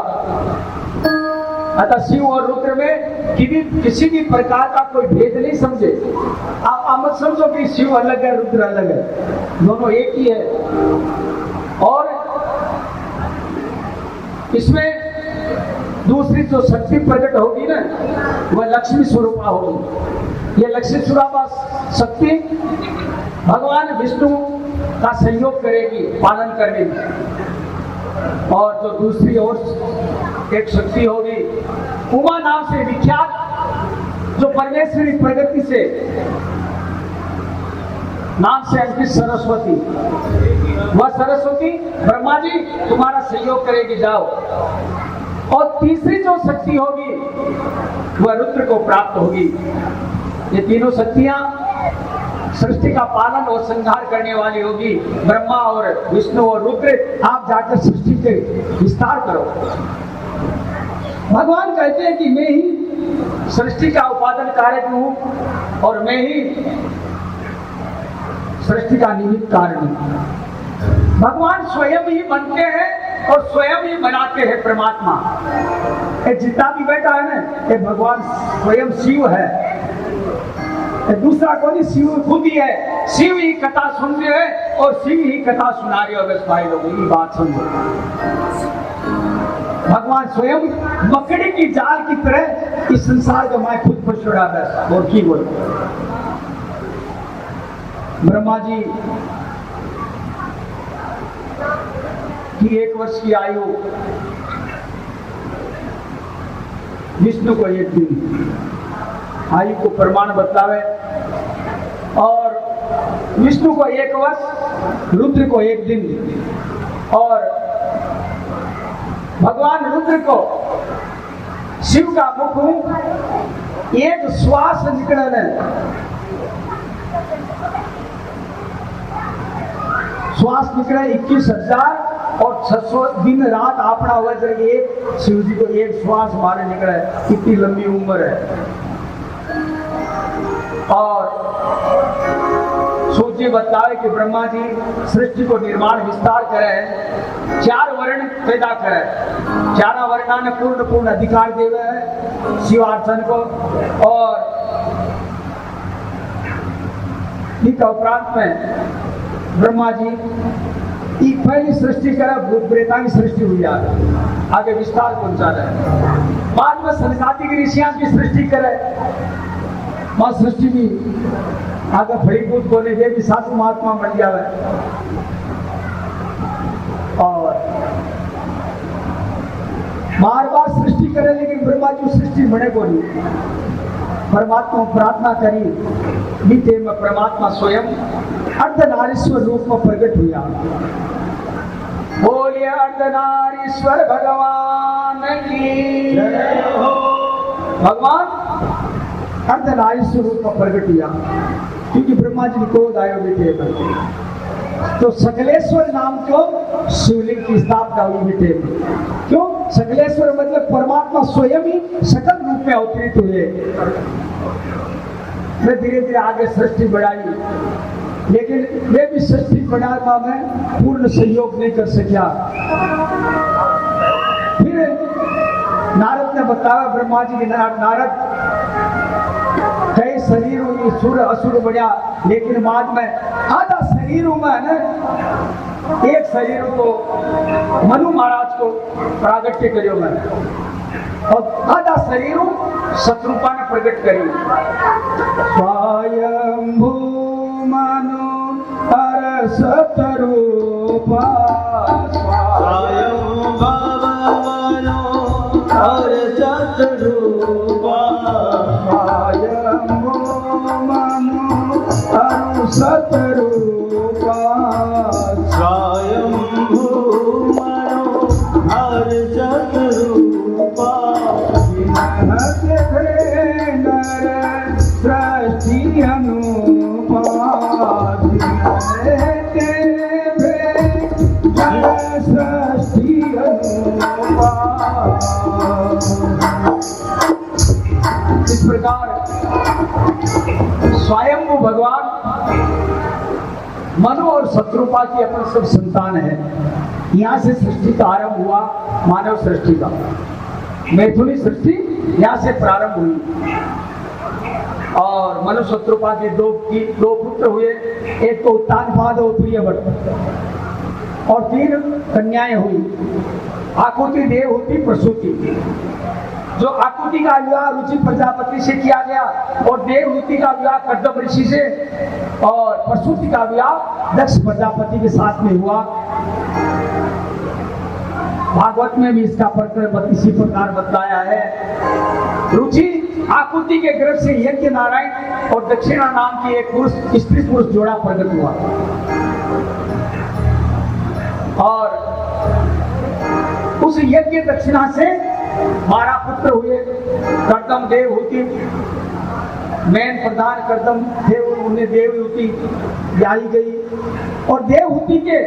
अतः शिव और रुद्र में किसी भी प्रकार का कोई भेद नहीं समझे। आप मत समझो कि शिव अलग है रुद्र अलग है, दोनों एक ही है। और इसमें दूसरी जो शक्ति प्रकट होगी ना, वह लक्ष्मी स्वरूपा होगी। ये लक्ष्मी स्वरूपा शक्ति भगवान विष्णु का सहयोग करेगी पालन करने में। और जो दूसरी और एक शक्ति होगी उमा नाम से विख्यात, जो परमेश्वरी प्रगति से नाम से अंकित सरस्वती, वह सरस्वती ब्रह्मा जी तुम्हारा सहयोग करेगी, जाओ। और तीसरी जो शक्ति होगी वह रुद्र को प्राप्त होगी। ये तीनों शक्तियां सृष्टि का पालन और संहार करने वाली होगी। ब्रह्मा और विष्णु और रुद्र, आप जाकर सृष्टि के विस्तार करो। भगवान कहते हैं कि मैं ही सृष्टि का उपादान कारक हूं और मैं ही सृष्टि का निमित्त कारण हूं। भगवान स्वयं ही बनते हैं और स्वयं ही बनाते हैं। परमात्मा ये जितना भी बैठा है ना, ये भगवान स्वयं शिव है, दूसरा कौन? शिव खुद ही है। शिव ही कथा सुन रहे हैं और शिव ही कथा सुना रहे हो। अगर भाई लोग ये बात समझो, भगवान स्वयं मकड़ी की जाल की तरह इस संसार को मैं खुद पर छोड़ा बैठा। और की बोल ब्रह्मा जी की 1 वर्ष की आयु, विष्णु को 1 दिन आयु को प्रमाण बतलावे, और विष्णु को 1 वर्ष, रुद्र को 1 दिन। और भगवान रुद्र को शिव का मुख एक श्वास निकलने, श्वास निकले 21,000 और 600 दिन रात आपना हुआ जब एक शिव जी को एक श्वास मारे निकले। कितनी लंबी उम्र है। और सूची बताए कि ब्रह्मा जी सृष्टि को निर्माण विस्तार करे, 4 वर्ण पैदा करे, 4 वर्णा ने पूर्ण अधिकार देवे है शिवार्चन को। और इस उपरांत में ब्रह्मा जी की पहली सृष्टि करे, भूत प्रेता की सृष्टि हुई, आगे विस्तार पहुंचा रहे। बाद में सनकादिक ऋषियां की सृष्टि करे, मां सृष्टि भी आगे फलीभूत बोले, वे भी साधु महात्मा बन जावे। और बार सृष्टि करे, लेकिन ब्रह्मा जी सृष्टि बने को नहीं। परमात्मा प्रार्थना करी, बीते में परमात्मा स्वयं अर्धनारीश्वर रूप में प्रकट हुआ। बोलिए अर्धनारीश्वर भगवान की जय हो। भगवान अर्धनारीश्वर रूप में प्रकट हुआ, क्योंकि ब्रह्मा जी को आयो बेटे में तो सकलेश्वर नाम को शिवलिंग की स्थापना हुई बेटे में। क्यों? सकलेश्वर मतलब परमात्मा स्वयं ही सकल रूप में अवतरित हुए। मैं धीरे धीरे आगे सृष्टि बढ़ाई, लेकिन वे भी सृष्टि बढ़ाने में पूर्ण सहयोग नहीं कर सका। फिर नारद ने बताया ब्रह्मा जी के, नारद कई शरीर हुई, सुर असुर बढ़िया, लेकिन बाद में आधा शरीरों में है ना, एक शरीर को मनु महाराज को प्रागट्य करियो मैं, और आधा शरीर शत्रुपा ने प्रकट करी। स्वयंभू मनु हर शत्रुपा, स्वयं भगवानो हर शत्रुपा, स्वयंभू इस प्रकार स्वयं भगवान मनु और शत्रुपा की अपन सब संतान है। यहाँ से सृष्टि का आरंभ हुआ, मानव सृष्टि का। मैथुनी सृष्टि यहाँ से प्रारंभ हुई और मनु शत्रुपा के दो पुत्र हुए, एक तो उत्तानपाद और प्रियव्रत, और 3 कन्याएं हुई, आकुति, देवहूति, प्रसूति। जो आकुति का विवाह रुचि प्रजापति से किया गया और देवहूति का विवाह कर्दम ऋषि से और प्रसूति का विवाह दक्ष प्रजापति के साथ में हुआ। भागवत में भी इसका प्रकरण इसी प्रकार बताया है। रुचि आकुति के गर्भ से यज्ञ नारायण और दक्षिणा नाम की एक पुरुष स्त्री पुरुष जोड़ा प्रकट हुआ और उस यज्ञ दक्षिणा से 12 पुत्र हुए। कर्दम, देवहूति, मैन प्रधान कर्दम थे, उन्हें देवहूति ब्याही गई और देवहूति के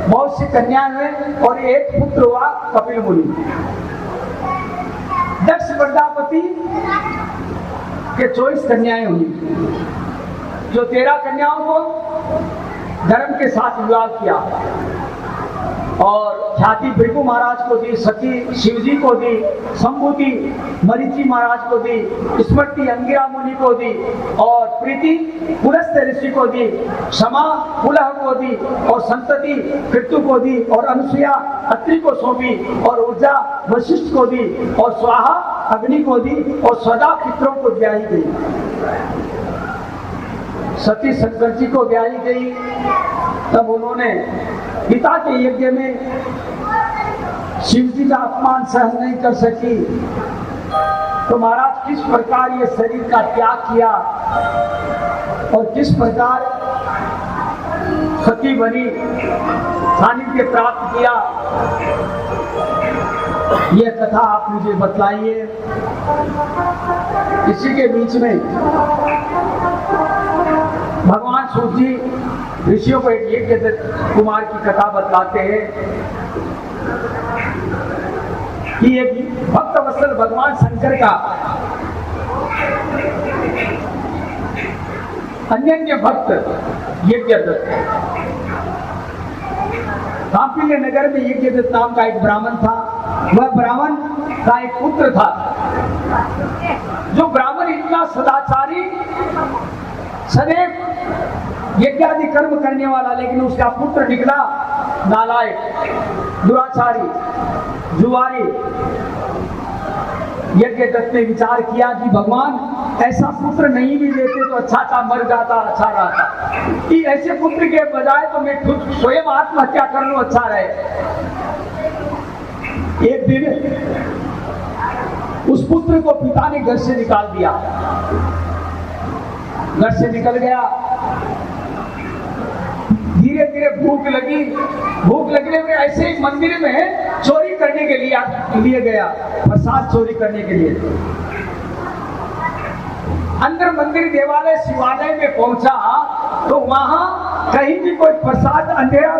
बहुत सी कन्याएं हुए और एक पुत्र हुआ कपिल मुनि। दक्ष प्रजापति के 24 कन्याएं हुई, जो 13 कन्याओं को धर्म के साथ विवाह किया और ख्याति भृगु महाराज को दी, सती शिवजी को दी, संभूति मरीचि महाराज को दी, स्मृति अंगिरा मुनि को दी और प्रीति पुलस्त ऋषि को दी, क्षमा पुलह को दी और संतति कृतु को दी और अनुसुया अत्रि को सौंपी और ऊर्जा वशिष्ठ को दी और स्वाहा अग्नि को दी और स्वदा पितरों को ब्याही गई। सती शंकर जी को ब्याही गई। तब उन्होंने पिता के यज्ञ में शिव जी का अपमान सहन नहीं कर सकी, तो महाराज किस प्रकार ये शरीर का त्याग किया और किस प्रकार सती बनी, सानिध्य प्राप्त किया, ये कथा आप मुझे बतलाइए। इसी के बीच में भगवान सूत जी ऋषियों को एक यज्ञ कुमार की कथा बतलाते हैं कि एक भक्त वत्सल भगवान शंकर का अन्य भक्त यज्ञदत्त, कांपिल्य नगर में यज्ञदत्त नाम का एक ब्राह्मण था। वह ब्राह्मण का एक पुत्र था, जो ब्राह्मण इतना सदाचारी, सदैव यज्ञादि कर्म करने वाला, लेकिन उसका पुत्र निकला नालायक, दुराचारी, जुआरी। यज्ञदत्त ने विचार किया कि भगवान ऐसा पुत्र नहीं भी देते तो अच्छा था, मर जाता अच्छा रहता, कि ऐसे पुत्र के बजाय तो मैं खुद स्वयं आत्महत्या कर लूं, अच्छा रहे। एक दिन उस पुत्र को पिता ने घर से निकाल दिया, घर से निकल गया। धीरे धीरे भूख लगने में ऐसे ही मंदिर में चोरी करने के लिए गया, प्रसाद चोरी करने के लिए। अंदर मंदिर देवालय शिवालय में पहुंचा तो वहां कहीं भी कोई प्रसाद, अंधेरा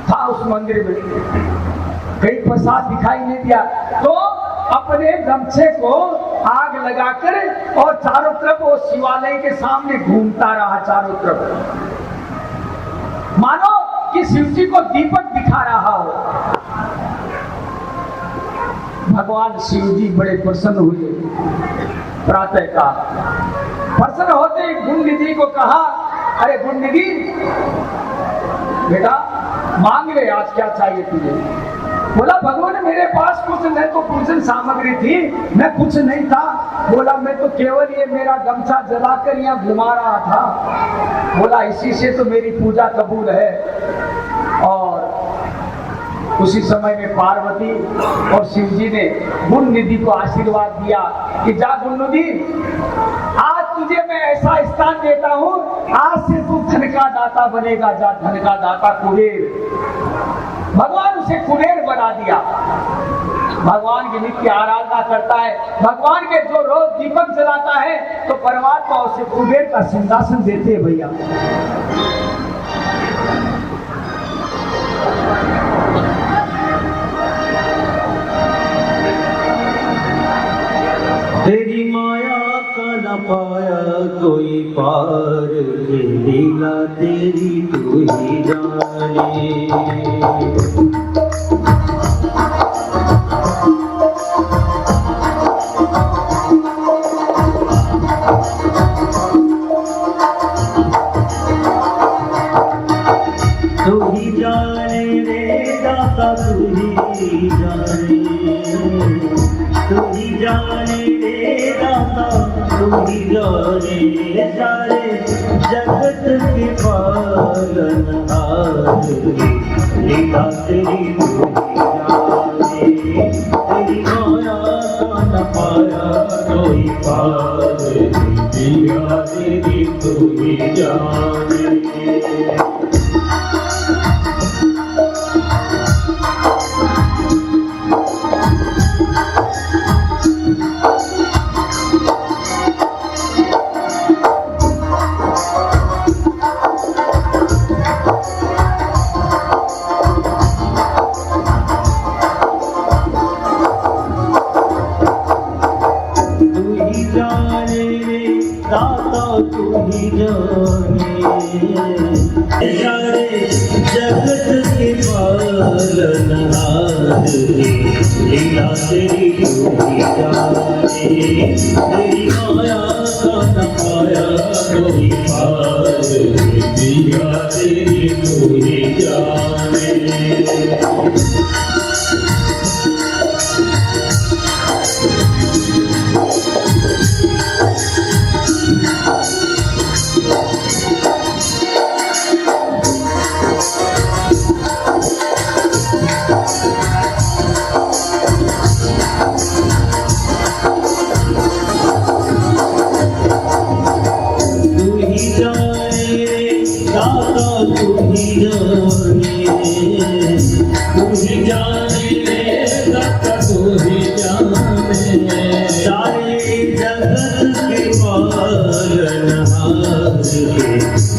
था उस मंदिर में, कहीं प्रसाद दिखाई नहीं दिया। तो अपने गमछे को आग लगाकर और चारों तरफ वो शिवालय के सामने घूमता रहा, चारों तरफ, मानो कि शिव जी को दीपक दिखा रहा हो। भगवान शिव जी बड़े प्रसन्न हुए। प्रातः का प्रसन्न होते ही गुणनिधि को कहा, अरे गुणनिधि बेटा मांग ले, आज क्या चाहिए तुझे? बोला भगवान मेरे पास कुछ नहीं तो पूजन सामग्री थी, मैं कुछ नहीं था। बोला मैं तो केवल ये मेरा गमछा जलाकर यहाँ घुमा रहा था। बोला इसी से तो मेरी पूजा कबूल है। और उसी समय में पार्वती और शिव जी ने गुणनिधि को आशीर्वाद दिया कि जा गुणनिधि, आज तुझे मैं ऐसा स्थान देता हूँ, आज से तू धन का दाता बनेगा, जा धन का दाता कुबेर। भगवान उसे कुबेर बना दिया। भगवान की नित्य आराधना करता है, भगवान के जो रोज दीपक जलाता है तो परमात्मा उसे कुबेर का सिंहासन देते हैं भैया। पार ये लीला तेरी तू ही जाने। तू ही जाने रे दाता तू ही जाने, तू ही जाने रे दाता तू ही जाने, सारे जगत के पालनहार लीला तेरी तू ही जाने। तेरी माया का न पाया कोई पार लीला तेरी तू ही जाने। दाता तू ही जाने, सारे जगत के पालनहार लीला तेरी तू ही जाने। तेरी माया का न पाया कोई पार लीला तेरी तू ही जाने।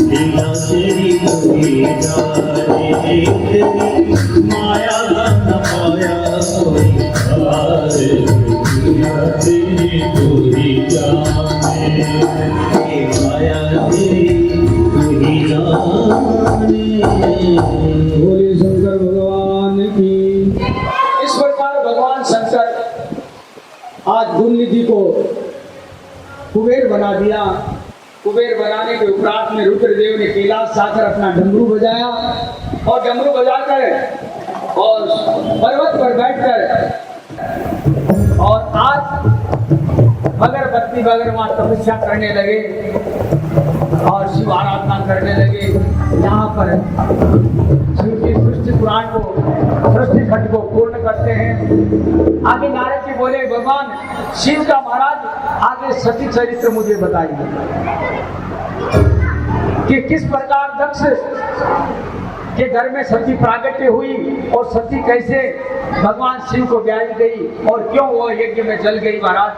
लीला तेरी तू ही जाने। माया न पाया कोई पार लीला तेरी तू ही जाने। माया तेरी तू ही जाने। बोले शंकर भगवान की। इस प्रकार भगवान शंकर आज गुरुनिधि को कुबेर बना दिया। कुबेर बनाने के उपरांत में रुद्रदेव ने कैलाश जाकर अपना डमरू बजाया और डमरू बजाकर और पर्वत पर बैठकर और आज अगरबत्ती वगैरह वहाँ तपस्या करने लगे और शिव आराधना करने लगे। यहाँ पर शिव की सृष्टि पुराण को सृष्टि खंड को पूर्ण करते हैं। आगे नारद जी बोले भगवान शिव का महाराज आगे सती चरित्र मुझे बताइए कि किस प्रकार दक्ष के घर में सती प्रागट्य हुई और सती कैसे भगवान शिव को ब्याही गई और क्यों वो यज्ञ में जल गई। महाराज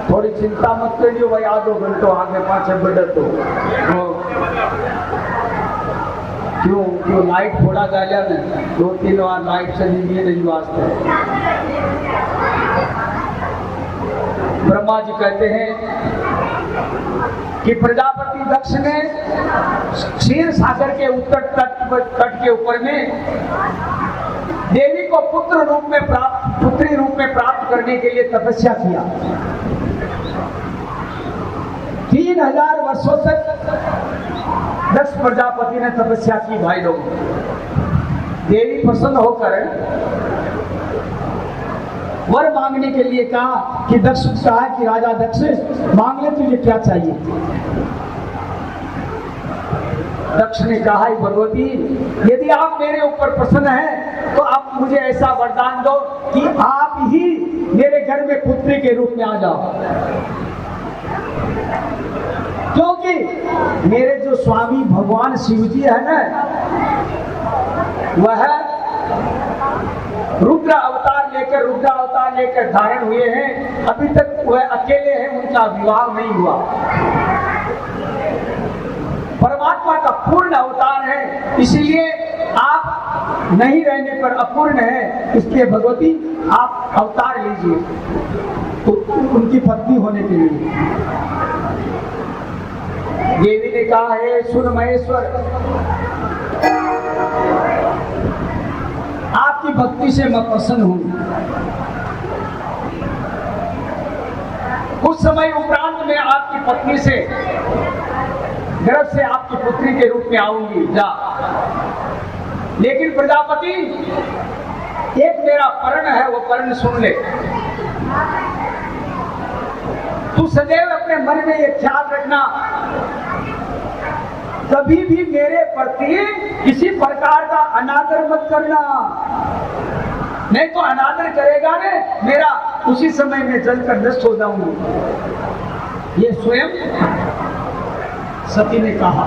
थोड़ी चिंता मत करियो भाई, आधो घंटो आगे पाछे बढ़े तो क्यों लाइट थोड़ा डालिया ने 2-3 बार लाइट चली गई नहीं वास्ते। ब्रह्मा जी कहते हैं कि प्रजापति दक्ष ने क्षीर सागर के उत्तर तट के ऊपर में देवी को पुत्री रूप में प्राप्त करने के लिए तपस्या किया। 3000 वर्षों तक दक्ष प्रजापति ने तपस्या की। भाई लोग देवी प्रसन्न होकर वर मांगने के लिए कहा कि दक्ष कहा कि राजा दक्ष मांग ले, तुझे क्या चाहिए। दक्ष ने कहा भगवती यदि आप मेरे ऊपर प्रसन्न हैं तो आप मुझे ऐसा वरदान दो कि आप ही मेरे घर में पुत्री के रूप में आ जाओ, क्योंकि मेरे जो स्वामी भगवान शिव जी है ना वह रुद्र अवतार लेकर धारण हुए हैं। अभी तक वह अकेले हैं, उनका विवाह नहीं हुआ। परमात्मा का पूर्ण अवतार है, इसीलिए आप नहीं रहने पर अपूर्ण है, इसलिए भगवती आप अवतार लीजिए। उनकी पत्नी होने के लिए। देवी ने कहा, हे सुन महेश्वर, आपकी भक्ति से मैं प्रसन्न हूं। कुछ समय उपरांत में आपकी पत्नी से गर्भ से आपकी पुत्री के रूप में आऊंगी, जा। लेकिन प्रजापति, एक मेरा पर्ण है, वो पर्ण सुन ले। तू सदैव अपने मन में ये ख्याल रखना, कभी भी मेरे प्रति किसी प्रकार का अनादर मत करना, नहीं तो अनादर करेगा ने मेरा उसी समय में जलकर नष्ट हो जाऊंगी। ये स्वयं सती ने कहा।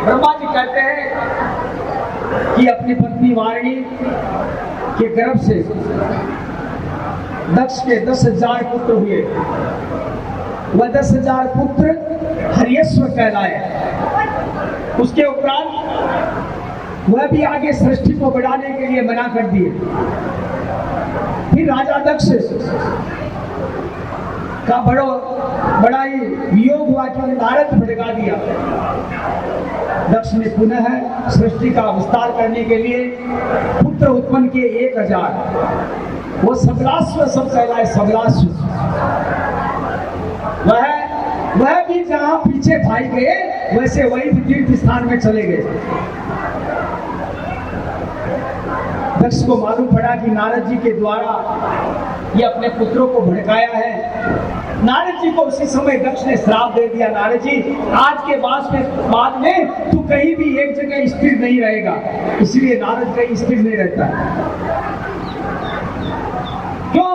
ब्रह्मा जी कहते हैं कि अपनी पत्नी वारिणी के गर्भ से दक्ष के 10,000 पुत्र हुए। वह 10,000 पुत्र हरियश्वर कहलाए। उसके उपरांत वह भी आगे सृष्टि को बढ़ाने के लिए मना कर दिए। फिर राजा दक्ष का बड़ा ही वियोग हुआ कि नारद भड़का दिया। दक्ष ने पुनः सृष्टि का विस्तार करने के लिए पुत्र उत्पन्न किए 1,000। वो सबलाश्व सब कहलाए, सबलाश्व। वह भी जहां पीछे भाई गए, वैसे वही तीर्थ स्थान में चले गए। दक्ष को मालूम पड़ा कि नारद जी के द्वारा ये अपने पुत्रों को भड़काया है। नारद जी को उसी समय दक्ष ने श्राप दे दिया, नारद जी, आज के बाद में तू कहीं भी एक जगह स्थिर नहीं रहेगा। इसलिए नारद कहीं स्थिर नहीं रहता। क्यों?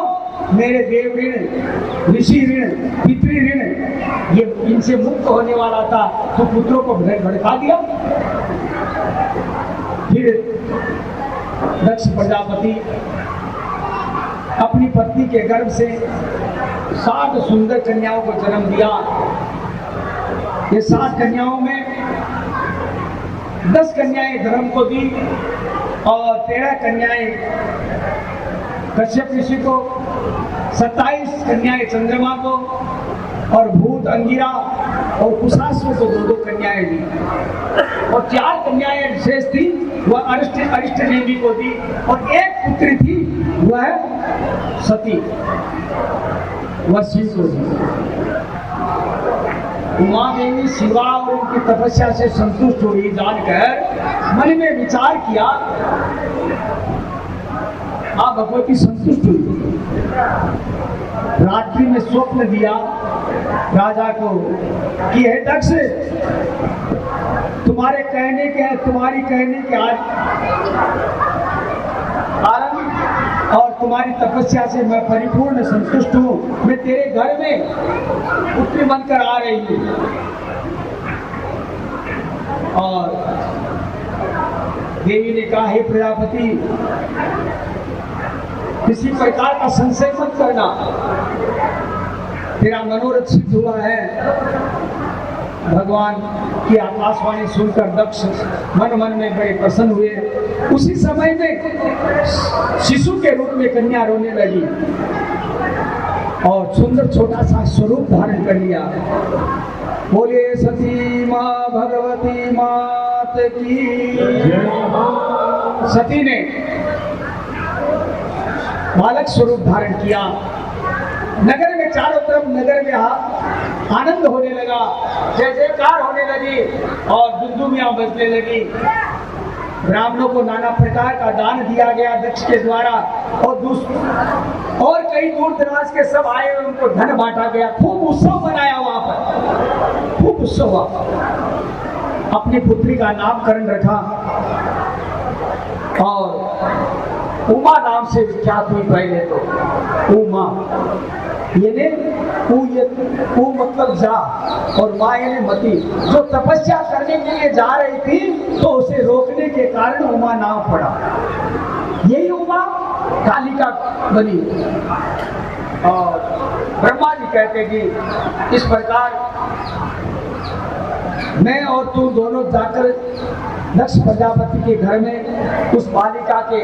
मेरे देव ऋण, ऋषि ऋण, पितृ ऋण, ये इनसे मुक्त होने वाला था, तो पुत्रों को भड़का दिया। फिर दक्ष प्रजापति अपनी पत्नी के गर्भ से 60 सुंदर कन्याओं को जन्म दिया। ये 60 कन्याओं में 10 कन्याएं धर्म को दी और 13 कन्याएं कश्यप ऋषि को, 27 कन्याएं चंद्रमा को, और भूत, अंगिरा और कुशाश्व को 2-2 कन्याएं दी। और 4 कन्याएं शेष थी, वह अरिष्ट देवी को दी। और एक पुत्री थी, वह सती, वह शिव को दी। उमा देवी शिवा और उनकी तपस्या से संतुष्ट हुई, जानकर मन में विचार किया, आप भगवती संतुष्ट हुई। रात्रि में स्वप्न दिया राजा को कि हे दक्ष, तुम्हारी कहने के कारण और तुम्हारी तपस्या से मैं परिपूर्ण संतुष्ट हूँ। मैं तेरे घर में पुत्री बनकर आ रही हूँ। और देवी ने कहा, हे प्रजापति, किसी प्रकार का संशय मत करना, तेरा मनोरथ सिद्ध हुआ है। भगवान की आकाशवाणी सुनकर दक्ष मन में बड़े प्रसन्न हुए। उसी समय में शिशु के रूप में कन्या रोने लगी और सुंदर छोटा सा स्वरूप धारण कर लिया। बोले सती माँ भगवती मात की। सती ने बालक स्वरूप धारण किया। नगर में चारों तरफ नगर में आनंद होने लगा, जय जयकार होने लगी और दुदुमियां बजने लगी। ब्राह्मणों को नाना प्रकार का दान दिया गया दक्ष के द्वारा, और कई दूर दराज के सब आए, उनको धन बांटा गया। खूब उत्सव मनाया वहां पर, खूब उत्सव हुआ। अपनी पुत्री का नामकरण रखा और उमा नाम से विख्यात हुई। पहले तो उमा, यानी ऊ मतलब जा, और माँ यानी मती। जो तपस्या करने के लिए जा रही थी, तो उसे रोकने के कारण उमा नाम पड़ा। यही उमा कालिका बनी। और ब्रह्मा जी कहते कि इस प्रकार मैं और तू दोनों जाकर दक्ष प्रजापति के घर में उस बालिका के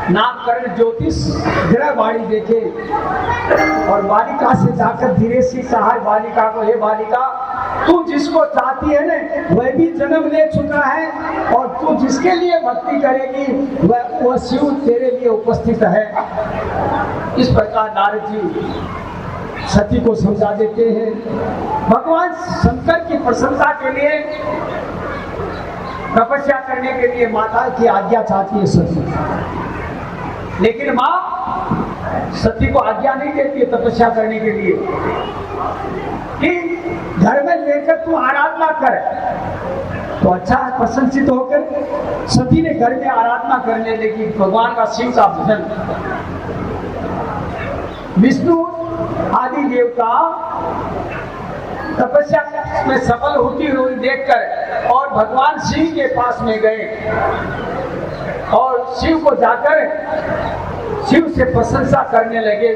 नामकरण ज्योतिष ग्रह वाणी देखे और बालिका से जाकर धीरे से कहा बालिका को, हे बालिका, तू जिसको चाहती है ना वह भी जन्म ले चुका है और तू जिसके लिए भक्ति करेगी वह शिव तेरे लिए उपस्थित है। इस प्रकार नारद जी सती को समझा देते हैं। भगवान शंकर की प्रसन्नता के लिए तपस्या करने के लिए माता की आज्ञा चाहती है सती, लेकिन माँ सती को आज्ञा नहीं देती है तपस्या करने के लिए कि घर में लेकर तू आराधना कर। तो अच्छा है, प्रसन्नचित होकर सती ने घर में आराधना करने लगी, भगवान का शिव का भजन। विष्णु आदि देवता तपस्या में सफल होती हुई देखकर और भगवान शिव के पास में गए और शिव को जाकर शिव से प्रशंसा करने लगे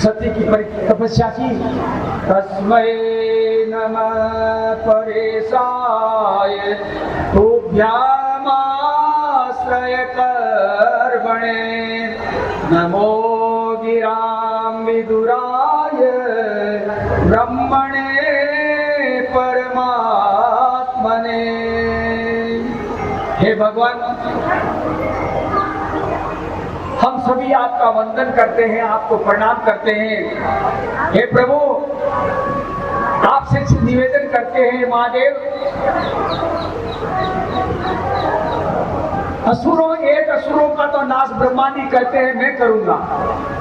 सती की तपस्या की। तस्मै नमः परेशाय तुभ्यामाश्रय कर्मणे नमो गिरां विदुराय ब्रह्मणे परमात्मने। हे भगवान, हम सभी आपका वंदन करते हैं, आपको प्रणाम करते हैं। हे प्रभु, आपसे निवेदन करते हैं महादेव, असुरों का तो नाश ब्रह्मा जी कहते हैं मैं करूंगा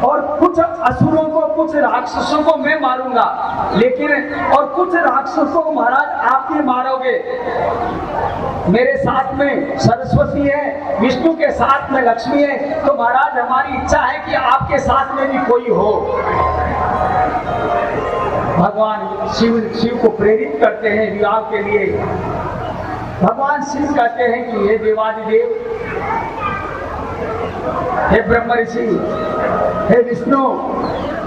और कुछ असुरों को, कुछ राक्षसों को मैं मारूंगा, लेकिन और कुछ राक्षसों को महाराज आप ही मारोगे। मेरे साथ में सरस्वती है, विष्णु के साथ में लक्ष्मी है, तो महाराज हमारी इच्छा है कि आपके साथ में भी कोई हो। भगवान शिव को प्रेरित करते हैं विवाह के लिए। भगवान शिव कहते हैं कि हे देवादिदेव, हे ब्रह्म ऋषि, हे विष्णु,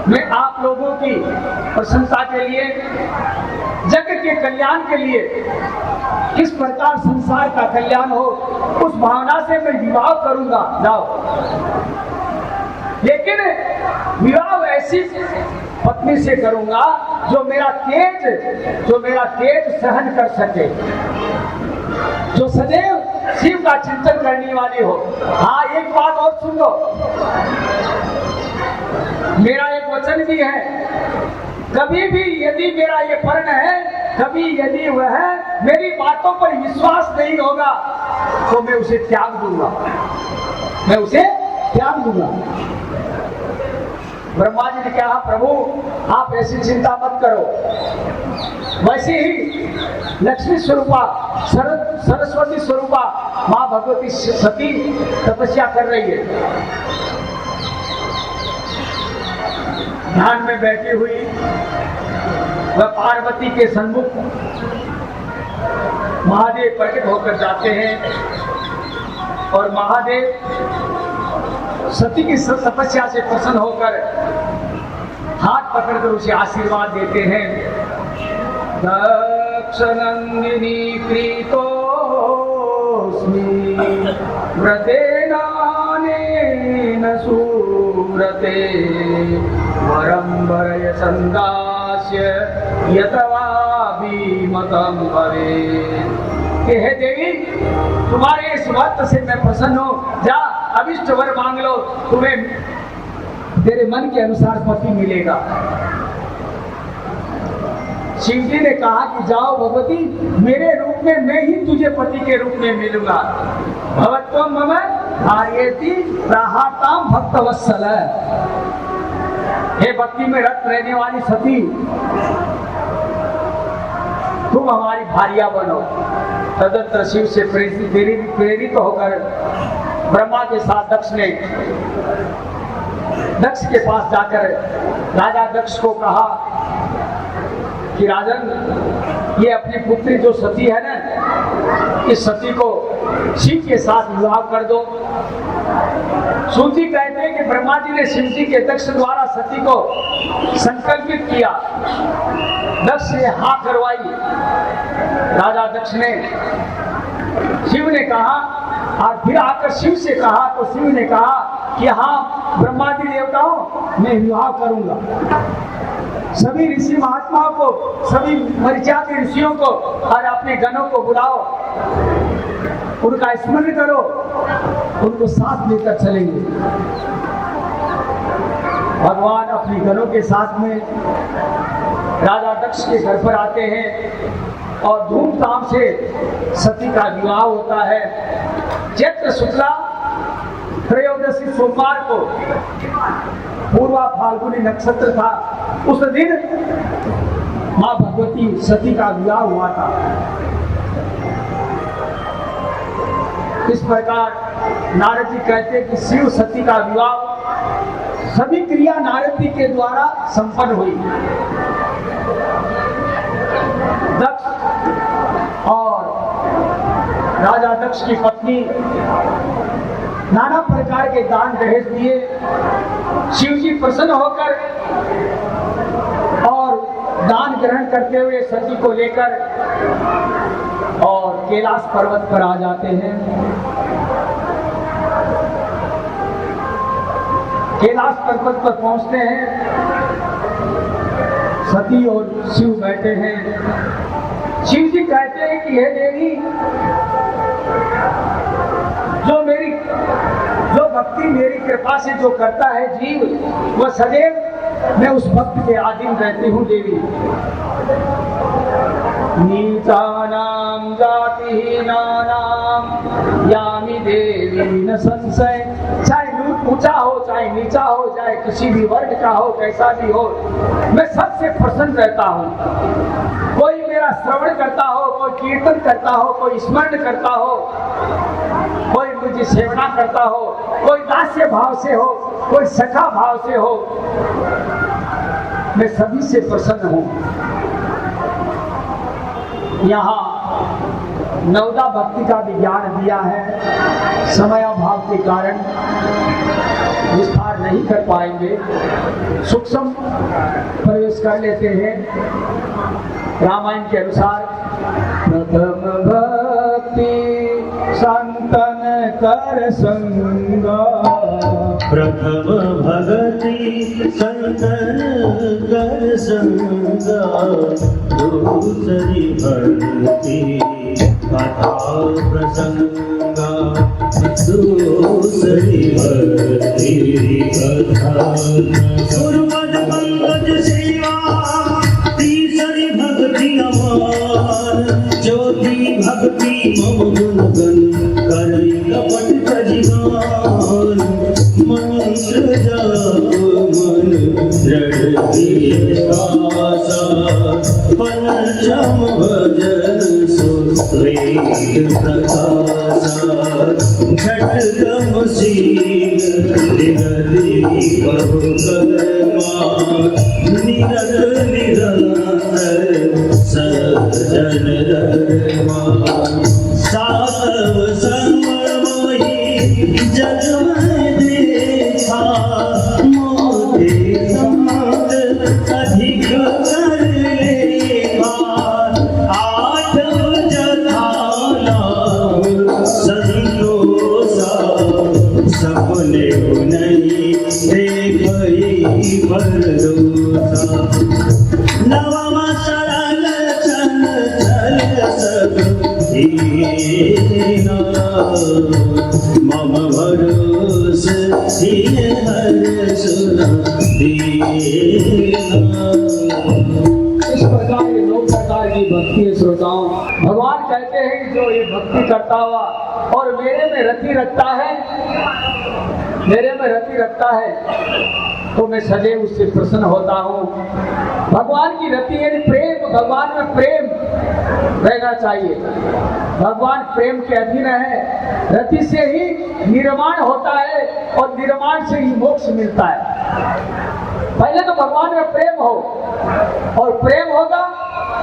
मैं आप लोगों की प्रशंसा के लिए, जगत के कल्याण के लिए, किस प्रकार संसार का कल्याण हो उस भावना से मैं विवाह करूंगा। जाओ, लेकिन विवाह ऐसी पत्नी से करूंगा जो मेरा तेज सहन कर सके, जो सदैव शिव का चिंतन करने वाली हो। हाँ, एक बात और सुन लो, मेरा एक वचन भी है, कभी भी यदि मेरा ये वर्ण है, कभी यदि वह मेरी बातों पर विश्वास नहीं होगा तो मैं उसे त्याग दूंगा, मैं उसे त्याग दूंगा। ब्रह्मा जी ने कहा, प्रभु आप ऐसी चिंता मत करो। वैसे ही लक्ष्मी स्वरूपा, सरस्वती स्वरूपा माँ भगवती सती तपस्या कर रही है। ध्यान में बैठी हुई वह पार्वती के सन्मुख महादेव प्रकट होकर जाते हैं और महादेव सती की तपस्या से प्रसन्न होकर हाथ पकड़कर उसे आशीर्वाद देते हैं। दक्षनंदिनी प्रीतोस्मि व्रतेनानेन सूरते वरं वरय संदास्य यतवा भीमतं भवेत्। हे देवी, तुम्हारे इस व्रत से मैं प्रसन्न हूँ, जा अभिष्ट वर मांग लो, तुम्हें तेरे मन के अनुसार पति मिलेगा। शिव जी ने कहा कि जाओ भगवती, मेरे रूप में मैं ही तुझे पति के रूप में मिलूंगा। भवत्वं मम कार्येति प्रहाताम भक्तवत्सल। हे भक्ति में रत रहने वाली सती, तुम हमारी भार्या बनो। तदंतर शिव से प्रेरित होकर ब्रह्मा के साथ दक्ष के पास जाकर राजा दक्ष को कहा कि राजन, ये अपनी पुत्री जो सती है ना, इस सती को शिव के साथ विवाह कर दो। सूची कहते हैं कि ब्रह्मा जी ने शिव जी के दक्ष द्वारा सती को संकल्पित किया। दक्ष ने हाँ करवाई। राजा दक्ष ने, शिव ने कहा और फिर आकर शिव से कहा तो शिव ने कहा कि हाँ ब्रह्मादि देवताओं मैं विवाह करूंगा, सभी ऋषि महात्माओं को, सभी मर्यादित ऋषियों को और अपने गणों को बुलाओ, उनका स्मरण करो, उनको साथ लेकर चलेंगे। भगवान अपनी गणों के साथ में राजा दक्ष के घर पर आते हैं और धूमधाम से सती का विवाह होता है। चैत्र शुक्ला त्रयोदशी सोमवार को पूर्वा फाल्गुनी नक्षत्र था, उस दिन मां भगवती सती का विवाह हुआ था। इस प्रकार नारद जी कहते हैं कि शिव सती का विवाह सभी क्रिया नारद जी के द्वारा संपन्न हुई। दक्ष और राजा दक्ष की पत्नी नाना प्रकार के दान दहेज दिए। शिव जी प्रसन्न होकर और दान ग्रहण करते हुए सती को लेकर और कैलाश पर्वत पर आ जाते हैं। कैलाश पर्वत पर पहुंचते हैं, सती और शिव बैठे हैं। शिव जी कहते हैं कि हे देवी, जो भक्ति मेरी कृपा से जो करता है जीव, वह सदैव मैं उस भक्त के अधीन रहती हूँ देवी। नीचानां जातिहीनानां यामी देवी न संशय। चाहे ऊंचा हो, चाहे नीचा हो, चाहे किसी भी वर्ग का हो, कैसा भी हो, मैं सबसे प्रसन्न रहता हूँ। कोई मेरा श्रवण करता हो, कोई कीर्तन करता हो, कोई स्मरण करता हो, कोई मुझे सेवना करता हो, कोई दास्य भाव से हो, कोई सखा भाव से हो, मैं सभी से प्रसन्न हूँ। यहाँ नवदा भक्ति का विज्ञान दिया है, समयाभाव के कारण विस्तार नहीं कर पाएंगे, सूक्ष्म प्रवेश कर लेते हैं। रामायण के अनुसार प्रथम भक्ति संतन कर संगा, प्रथम भगति संतन कर संगा, दूसरी भक्ति कथा प्रसंगा, दूसरी भक्ति कथा सुरपद पंकज सेवा, तीसरी भक्ति अमान, चौथी भक्ति मम गुणगन करई कपट कजिगान, मंत्र जाप मन दृढ़ विश्वासा, पंचम भजन सुवेद प्रकाशा, झटकम शील निरति बहु कर्मा, निरत निरंतर सज्जन धर्मा, सातव सममोहि जग में देखा, मोते समात अधिक कर लेवा, आठव जथाला संतोषा, सपने नहीं देखई परदोषा, नवम सरल चल चल सब दीना, मम भरोस हर सुना दीना। इस प्रकार ये दो प्रकार की भक्ति है श्रोताओं। भगवान कहते हैं कि जो ये भक्ति करता हुआ और मेरे में रति रखता है, मेरे में रति रखता है, तो मैं सदैव उससे प्रसन्न होता हूँ। भगवान की रति यानी प्रेम, भगवान में प्रेम रहना चाहिए। भगवान प्रेम के अधीन है। रति से ही निर्माण होता है और निर्माण से ही मोक्ष मिलता है। पहले तो भगवान में प्रेम हो, और प्रेम होगा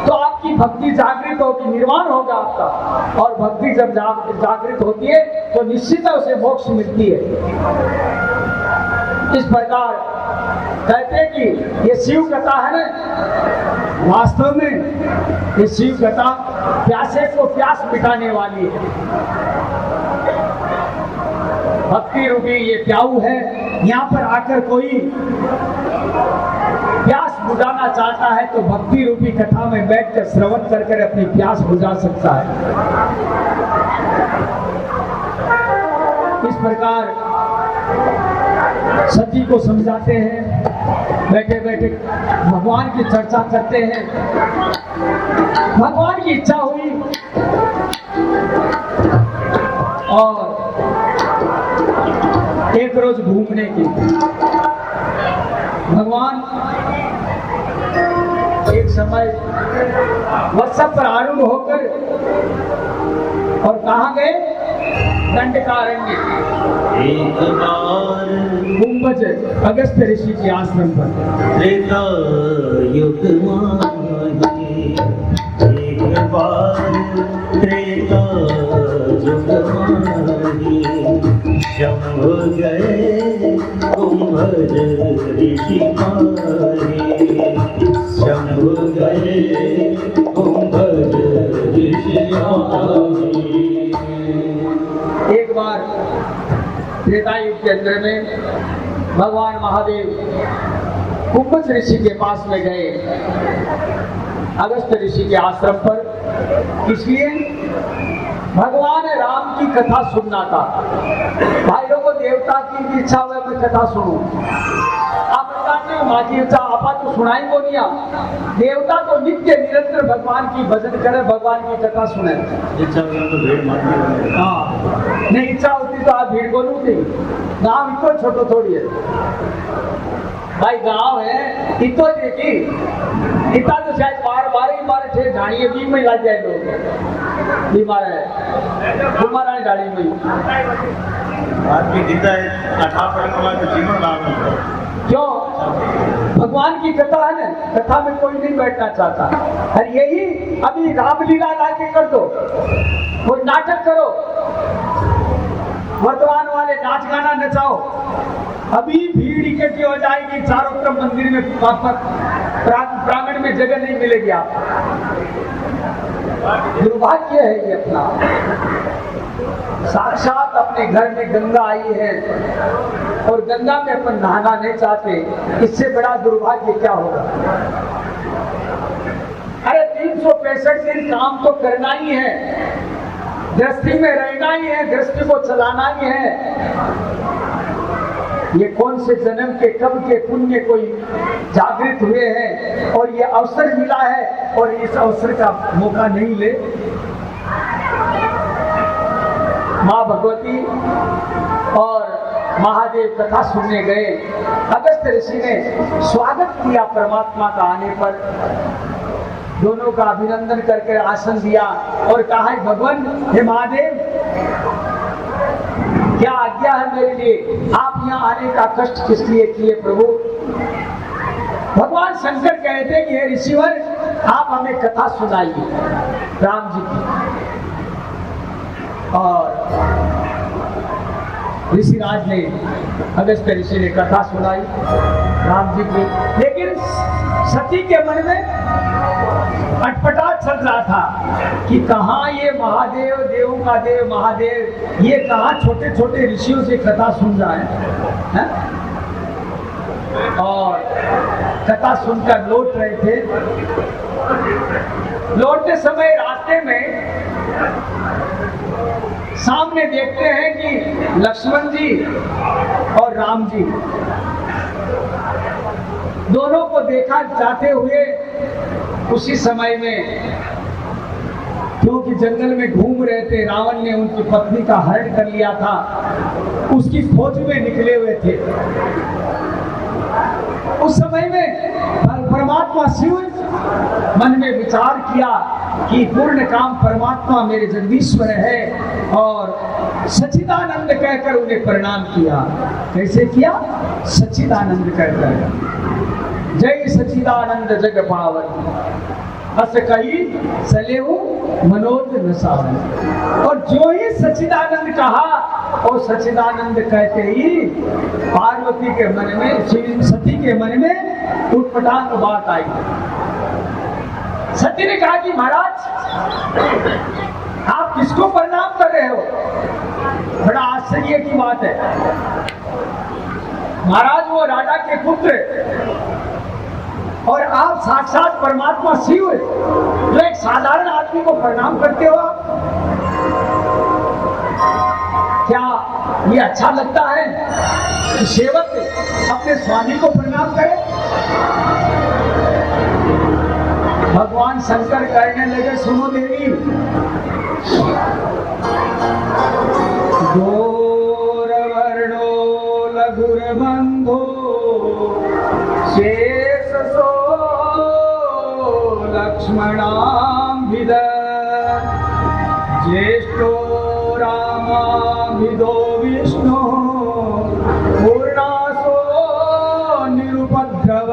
तो आपकी भक्ति जागृत होगी, निर्माण होगा आपका। और भक्ति जब जागृत होती है तो निश्चित है उसे मोक्ष मिलती है। इस प्रकार कहते हैं कि ये शिव कथा है ना, वास्तव में ये शिव कथा प्यासे को प्यास मिटाने वाली है। भक्ति रूपी ये प्याऊ है, यहाँ पर आकर कोई प्यास बुझाना चाहता है तो भक्ति रूपी कथा में बैठकर श्रवण कर अपनी प्यास बुझा सकता है। इस प्रकार सती को समझाते हैं, बैठे बैठे भगवान की चर्चा करते हैं। भगवान की इच्छा हुई और एक रोज घूमने की। भगवान एक समय वत्स पर आरूढ़ होकर और कहाँ गए? दंडकारण्य, एक बार गुंबज अगस्त ऋषि के आश्रम पर। त्रेता युग माही, एक बार त्रेता युग माही, शंभु गए कुंभज ऋषि माही, शंभु गए कुंभज ऋषि माही। एक बार त्रेता युग के अंदर में भगवान महादेव कुंभज ऋषि के पास में गए, अगस्त ऋषि के आश्रम पर। इसलिए भगवान राम की कथा सुनना था। भाई लोगों, देवता की इच्छा हुआ मैं कथा सुनूं। आप बताते हो माजी आपा तो सुनाई को नहीं। देवता तो नित्य निरंतर भगवान की भजन करे, भगवान की कथा सुने। इच्छा तो भीड़ मारती। हाँ, नहीं इच्छा होती तो आप भीड़ बोलू थी। गाँव इतो छोटो थोड़ी है भाई, गाँव है इतो देखी इतना तो शायद बार ही मारे थे ढाणिए भी में ला जाए लोग बीमार है तुम्हारा गाड़ी में। आदमी जीता है 18 पढ़ने वाला तो जीवन लाभ। क्यों? भगवान की कथा है ना, कथा में कोई नहीं बैठना चाहता। और यही अभी रामलीला ला के कर दो, कोई नाटक करो, वर्तमान वाले नाच गाना नचाओ, अभी भीड़ इकट्ठी हो जाएगी चारों तरफ मंदिर में, प्रांगण में जगह नहीं मिलेगी। आप दुर्भाग्य है ये अपना। साक्षात अपने घर में गंगा आई है और गंगा में अपन नहाना नहीं चाहते, इससे बड़ा दुर्भाग्य क्या होगा? अरे 365 दिन काम तो करना ही है, गृहस्थी में रहना ही है, गृहस्थी को चलाना ही है। ये कौन से जन्म के कब के पुण्य कोई जागृत हुए हैं और ये अवसर मिला है और इस अवसर का मौका नहीं ले। माँ भगवती और महादेव कथा सुनने गए। अगस्त ऋषि ने स्वागत किया परमात्मा का आने पर, दोनों का अभिनंदन करके आसन दिया और कहा, भगवान हे महादेव क्या आज्ञा है मेरे लिए? आप यहाँ आने का कष्ट किस लिए किए प्रभु? भगवान शंकर कहते कि हे ऋषिवर, आप हमें कथा सुनाइए राम जी की। और ऋषिराज ने, अगस्त ऋषि ने कथा सुनाई राम जी की। लेकिन सती के मन में अटपटा चल रहा था कि कहाँ ये महादेव, देवों का देव महादेव, ये कहाँ छोटे छोटे ऋषियों से कथा सुन रहा है? और कथा सुनकर लौट रहे थे। लौटते समय रास्ते में सामने देखते हैं कि लक्ष्मण जी और राम जी दोनों को देखा जाते हुए। उसी समय में क्योंकि जंगल में घूम रहे थे, रावण ने उनकी पत्नी का हरण कर लिया था, उसकी खोज में निकले हुए थे। उस समय में परमात्मा शिव मन में विचार किया कि पूर्ण काम परमात्मा मेरे जगदीश्वर है, और सच्चिदानंद कहकर उन्हें प्रणाम किया। कैसे किया? सच्चिदानंद कहकर, जय सच्चिदानंद जग पावन, अस कही सलेहु मनोज नसावन। और जो ही सच्चिदानंद कहा, और सच्चिदानंद कहते ही पार्वती के मन में, सती के मन में उटपटांग बात आई। सती ने कहा कि महाराज आप किसको प्रणाम कर रहे हो? बड़ा आश्चर्य की बात है। महाराज वो राजा के पुत्र और आप साक्षात परमात्मा शिव जो एक साधारण आदमी को प्रणाम करते हो, क्या ये अच्छा लगता है कि सेवक अपने स्वामी को प्रणाम करे? भगवान शंकर कहने लगे, सुनो देवी, गौरवर्णो लघुर्बंधो शेष सो लक्ष्मणाम्भिद ज्येष्ठो रामाभिदो विष्णु पूर्णासो निरुपद्रव।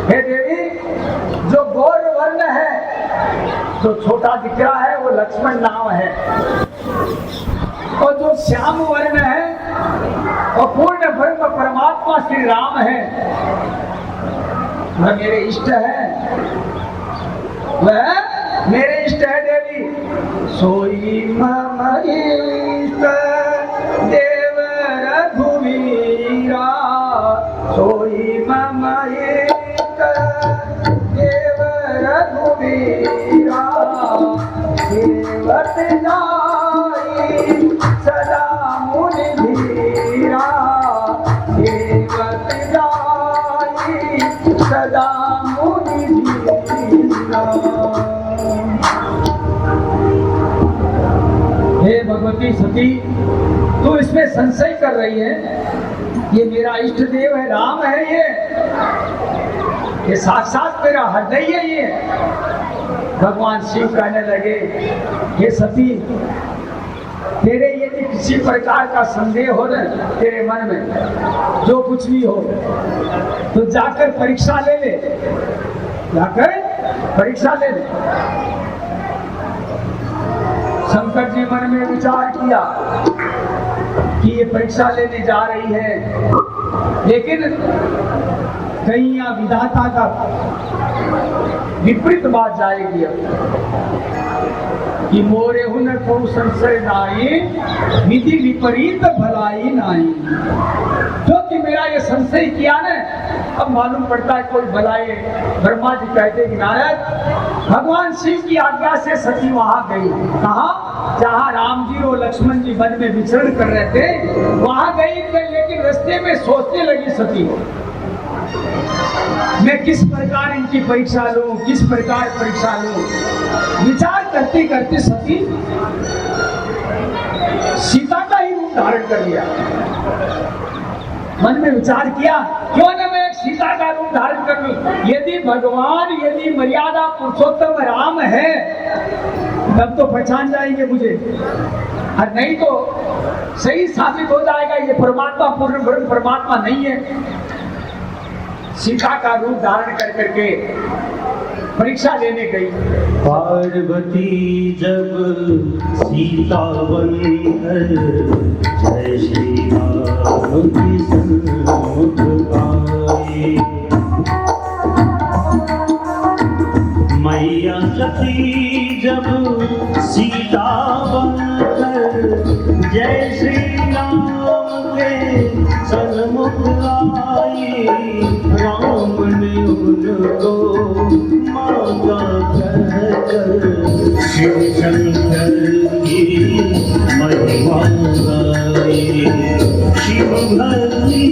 हे देवी, जो गौर वर्ण है, जो छोटा दिख रहा है वो लक्ष्मण नाम है, और जो श्याम वर्ण है और पूर्ण ब्रह्म परमात्मा श्री राम है, वह मेरे इष्ट है, वह मेरे इष्ट है देवी। सोई मम इष्ट देव रघुवीरा, सोई मम इष्ट देव रघुवीरा, सेवत जाई सदा मुनि धीरा, सेवत जाई सदा मुनि धीरा। हे भगवती सती, तू इसमें संशय कर रही है, ये मेरा इष्ट देव है, राम है, ये साक्षात मेरा हृदय है। ये भगवान शिव कहने लगे, हे सती, तेरे यदि किसी प्रकार का संदेह हो न तेरे मन में, जो कुछ भी हो, तो जाकर परीक्षा ले ले, जाकर परीक्षा ले ले। शंकर जी मन में विचार किया कि ये परीक्षा लेने जा रही है, लेकिन कहीं यहाँ विधाता का विपरीत बात जाएगी कि मोरे हुनर को संशय नाई, विधि विपरीत भलाई नाई। जो कि मेरा ये संशय किया न, अब मालूम पड़ता है कोई भलाई। ब्रह्मा जी कहते कि नारद, भगवान शिव की आज्ञा से सती वहां गई। कहा? जहाँ राम जी और लक्ष्मण जी वन में विचरण कर रहे थे, वहां गई, लेकिन रास्ते में सोचने लगी सती, मैं किस प्रकार इनकी परीक्षा लूं, किस प्रकार परीक्षा लूं। विचार करते करते सती सीता का ही रूप धारण कर लिया। मन में विचार किया, क्यों न मैं सीता का रूप धारण कर लूं। यदि भगवान, यदि मर्यादा पुरुषोत्तम राम है, तब तो पहचान जाएंगे मुझे, और नहीं तो सही साबित हो जाएगा ये परमात्मा पूर्ण ब्रह्म परमात्मा नहीं है। सीता का रूप धारण कर करके परीक्षा लेने गई। पार्वती जब सीता बनकर जय श्री राम की सन्मुख गाए, मैया सती जब सीता बनकर जय श्री राम के सन्मुख आई, राम ने उनको माता कहकर शिव शंकर की महिमा गाई। शिव भक्ति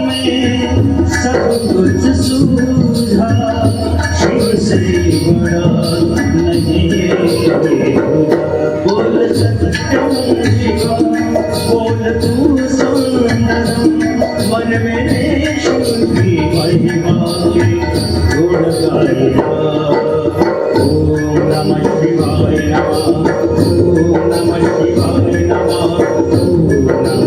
में सब कुछ सूझा, शिव से बड़ा नहीं बोल सत्यम शिवा, बोल तू सुंदरम, मन में शिव की महिमा के गुण गाया। ओम नमः शिवाय नमः, ओम नमः शिवाय नमः, ओम नमः